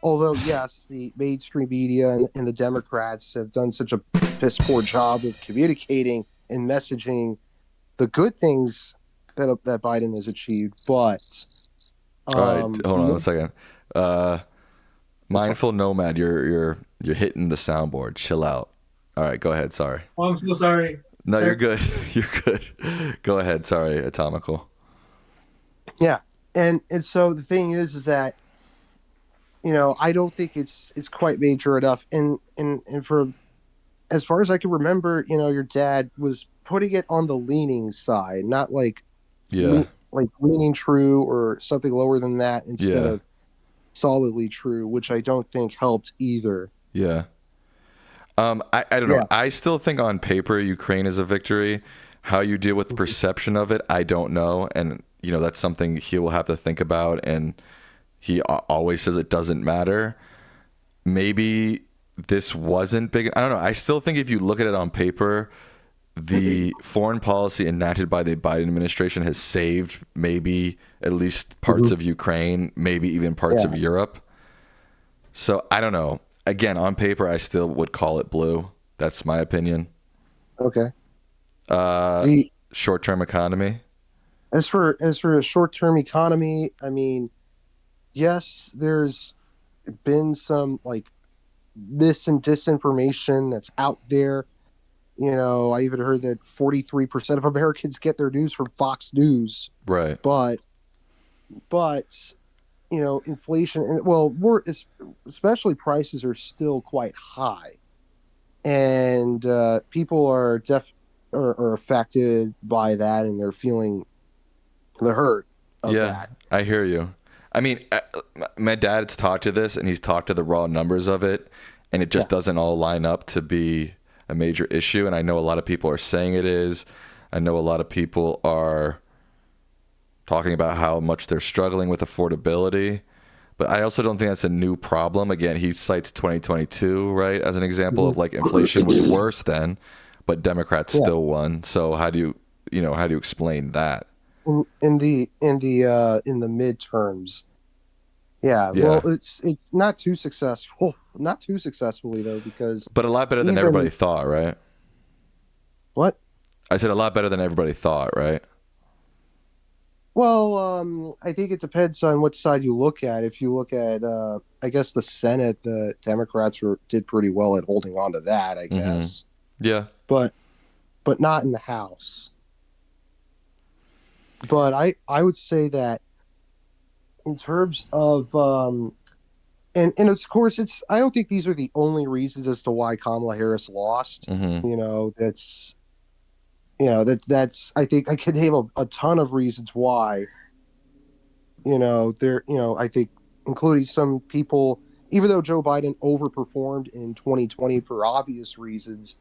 Although, yes, the mainstream media and the Democrats have done such a piss poor job of communicating and messaging the good things that Biden has achieved. But all right, hold on a second. Mindful Nomad, you're hitting the soundboard. Chill out. All right, go ahead. Sorry. Oh, I'm so sorry. No, you're good. You're good. Go ahead. Sorry, Atomical. Yeah, and so the thing is that, you know, I don't think it's quite major enough. And for as far as I can remember, you know, your dad was putting it on the leaning side, not like like leaning true or something lower than that instead of solidly true, which I don't think helped either. Yeah. I don't know. I still think on paper Ukraine is a victory. How you deal with the perception of it, I don't know. And, you know, that's something he will have to think about. And he always says it doesn't matter. Maybe this wasn't big. I don't know. I still think if you look at it on paper, the foreign policy enacted by the Biden administration has saved maybe at least parts of Ukraine, maybe even parts of Europe. So I don't know. Again, on paper, I still would call it blue. That's my opinion. Okay. Short-term economy. As for a short-term economy, I mean, yes, there's been some like mis and disinformation that's out there I even heard that 43% of Americans get their news from Fox News. Right. But inflation, especially prices are still quite high, and people are affected by that, and they're feeling the hurt of that. I hear you. I mean, my dad's talked to this, and he's talked to the raw numbers of it, and it just doesn't all line up to be a major issue. And I know a lot of people are saying it is. I know a lot of people are talking about how much they're struggling with affordability. But I also don't think that's a new problem. Again, he cites 2022, right, as an example of like inflation was worse then, but Democrats still won. So how do you explain that? In the midterms, well, it's not too successfully though, because but a lot better than everybody thought, right? What? I said a lot better than everybody thought, right? Well, I think it depends on what side you look at. If you look at, I guess the Senate, the Democrats did pretty well at holding on to that, I guess. Yeah. But not in the House. But I would say that in terms of and of course I don't think these are the only reasons as to why Kamala Harris lost. That's I think I could name a ton of reasons why. I think including some people, even though Joe Biden overperformed in 2020 for obvious reasons,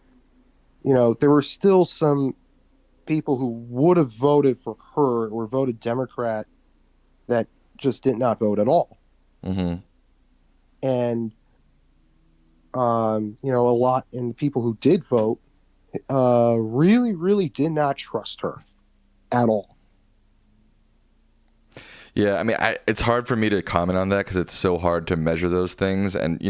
there were still some people who would have voted for her or voted Democrat that just did not vote at all. And a lot, and the people who did vote really, really did not trust her at all. Yeah, I mean, it's hard for me to comment on that because it's so hard to measure those things, and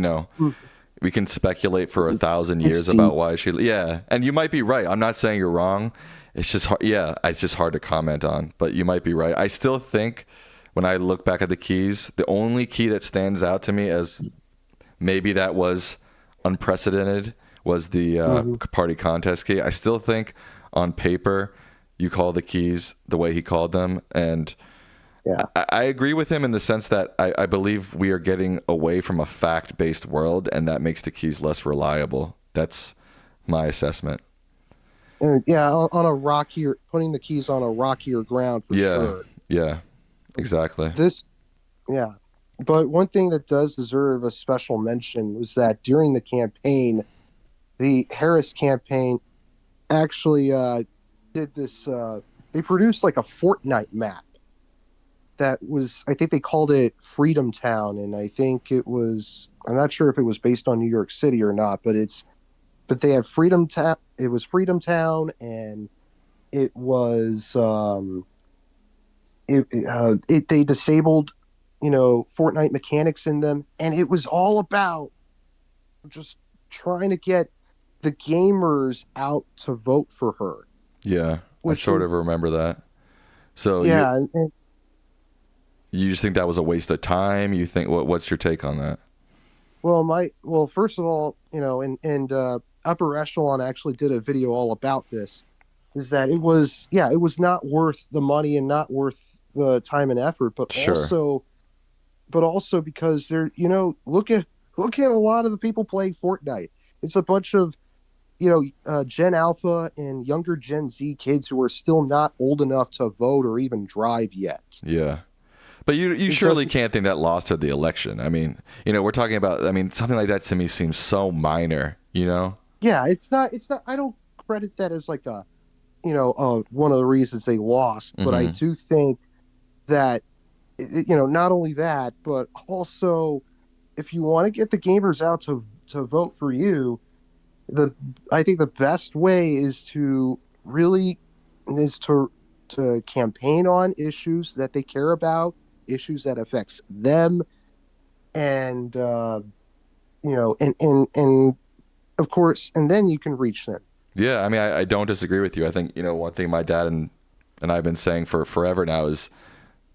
we can speculate for 1,000 years about why she. Yeah, and you might be right. I'm not saying you're wrong. It's just hard. Yeah, it's just hard to comment on. But you might be right. I still think when I look back at the keys, the only key that stands out to me as maybe that was unprecedented was the party contest key. I still think on paper you call the keys the way he called them, and I agree with him in the sense that I believe we are getting away from a fact-based world, and that makes the keys less reliable. That's my assessment. And putting the keys on a rockier ground for sure. Yeah, exactly. But one thing that does deserve a special mention was that during the campaign, the Harris campaign actually did this. They produced like a Fortnite map that was, I think they called it Freedom Town, and I think it was. I'm not sure if it was based on New York City or not, but they had Freedom Town. It was Freedom Town, and it was they disabled Fortnite mechanics in them, and it was all about just trying to get the gamers out to vote for her. Yeah, I sort of remember that. So you just think that was a waste of time? You think what's your take on that? Well, first of all, and Upper Echelon actually did a video all about this. Is that it was not worth the money and not worth the time and effort, but also because they're look at a lot of the people playing Fortnite. It's a bunch of Gen Alpha and younger Gen Z kids who are still not old enough to vote or even drive yet. Yeah. But you surely can't think that lost her the election. I mean, we're talking about, something like that to me seems so minor, Yeah, it's not, I don't credit that as like a, one of the reasons they lost, but I do think that, not only that, but also if you want to get the gamers out to vote for you, I think the best way is to campaign on issues that they care about, issues that affects them, and and of course, and then you can reach them. Yeah, I don't disagree with you. I think one thing my dad and I've been saying for forever now is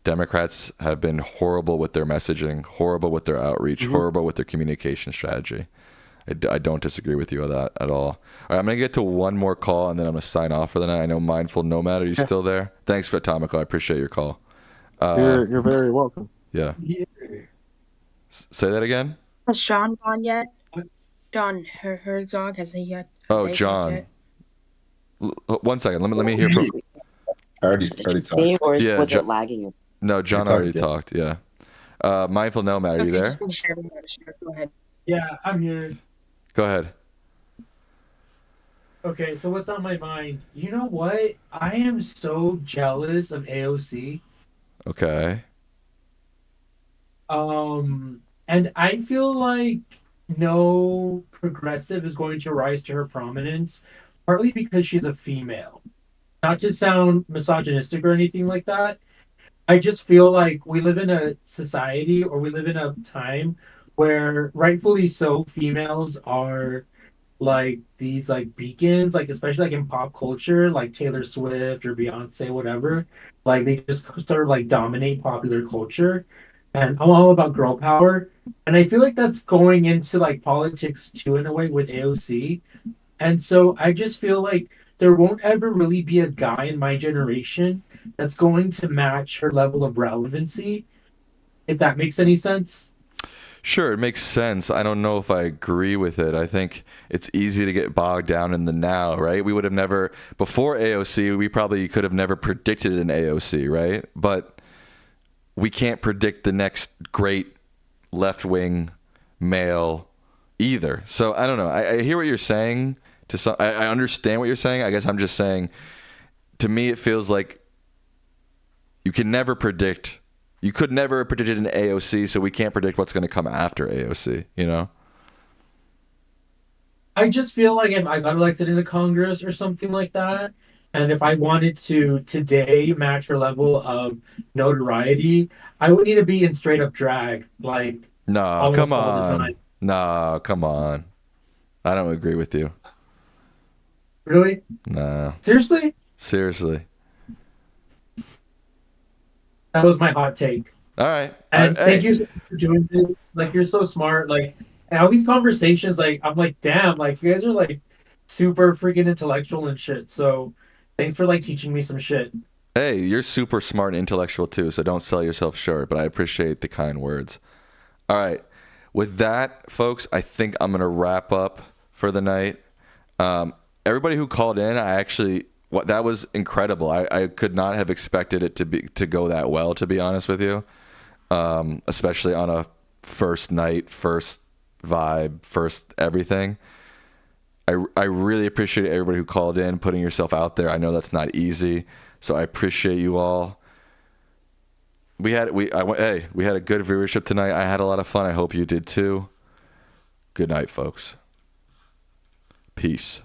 Democrats have been horrible with their messaging, horrible with their outreach, horrible with their communication strategy. I don't disagree with you on that at all. All right, I'm going to get to one more call, and then I'm going to sign off for the night. I know Mindful Nomad, are you still there? Thanks for Atomico. I appreciate your call. You're very welcome. Yeah. Say that again? Has Sean gone yet? John Herzog, has he yet? Oh, John. One second. Let me hear from. I already talked. Or Yeah, was it lagging? No, John already talked. Yeah. Mindful Nomad, are you there? Just make sure everyone share. Go ahead. Yeah, I'm here. Go ahead. Okay, so what's on my mind? You know what? I am so jealous of AOC. Okay. And I feel like no progressive is going to rise to her prominence, partly because she's a female. Not to sound misogynistic or anything like that. I just feel like we live in a society, or we live in a time where, rightfully so, females are like these like beacons, like especially like in pop culture, like Taylor Swift or Beyonce, whatever. Like they just sort of like dominate popular culture. And I'm all about girl power. And I feel like that's going into like politics too, in a way, with AOC. And so I just feel like there won't ever really be a guy in my generation that's going to match her level of relevancy, if that makes any sense. Sure, it makes sense. I don't know if I agree with it. I think it's easy to get bogged down in the now, right? We would have never, before AOC, we probably could have never predicted an AOC, right? But we can't predict the next great left-wing male either. So I don't know. I hear what you're saying. I understand what you're saying. I guess I'm just saying, to me, it feels like you could never have predicted an AOC, so we can't predict what's going to come after AOC, you know? I just feel like if I got elected into Congress or something like that, and if I wanted to today match her level of notoriety, I would need to be in straight up drag, like No, come all the on. time. No, come on. I don't agree with you. Really? No. Seriously? Seriously. That was my hot take. All right. And thank you so much for doing this. Like, you're so smart. Like, and all these conversations, like, I'm like, damn, like, you guys are like super freaking intellectual and shit. So thanks for like teaching me some shit. Hey, you're super smart and intellectual too, so don't sell yourself short, but I appreciate the kind words. All right. With that, folks, I think I'm going to wrap up for the night. Everybody who called in, that was incredible. I could not have expected it to go that well, to be honest with you. Especially on a first night, first vibe, first everything. I really appreciate everybody who called in, putting yourself out there. I know that's not easy, so I appreciate you all. We had a good viewership tonight. I had a lot of fun. I hope you did too. Good night, folks. Peace.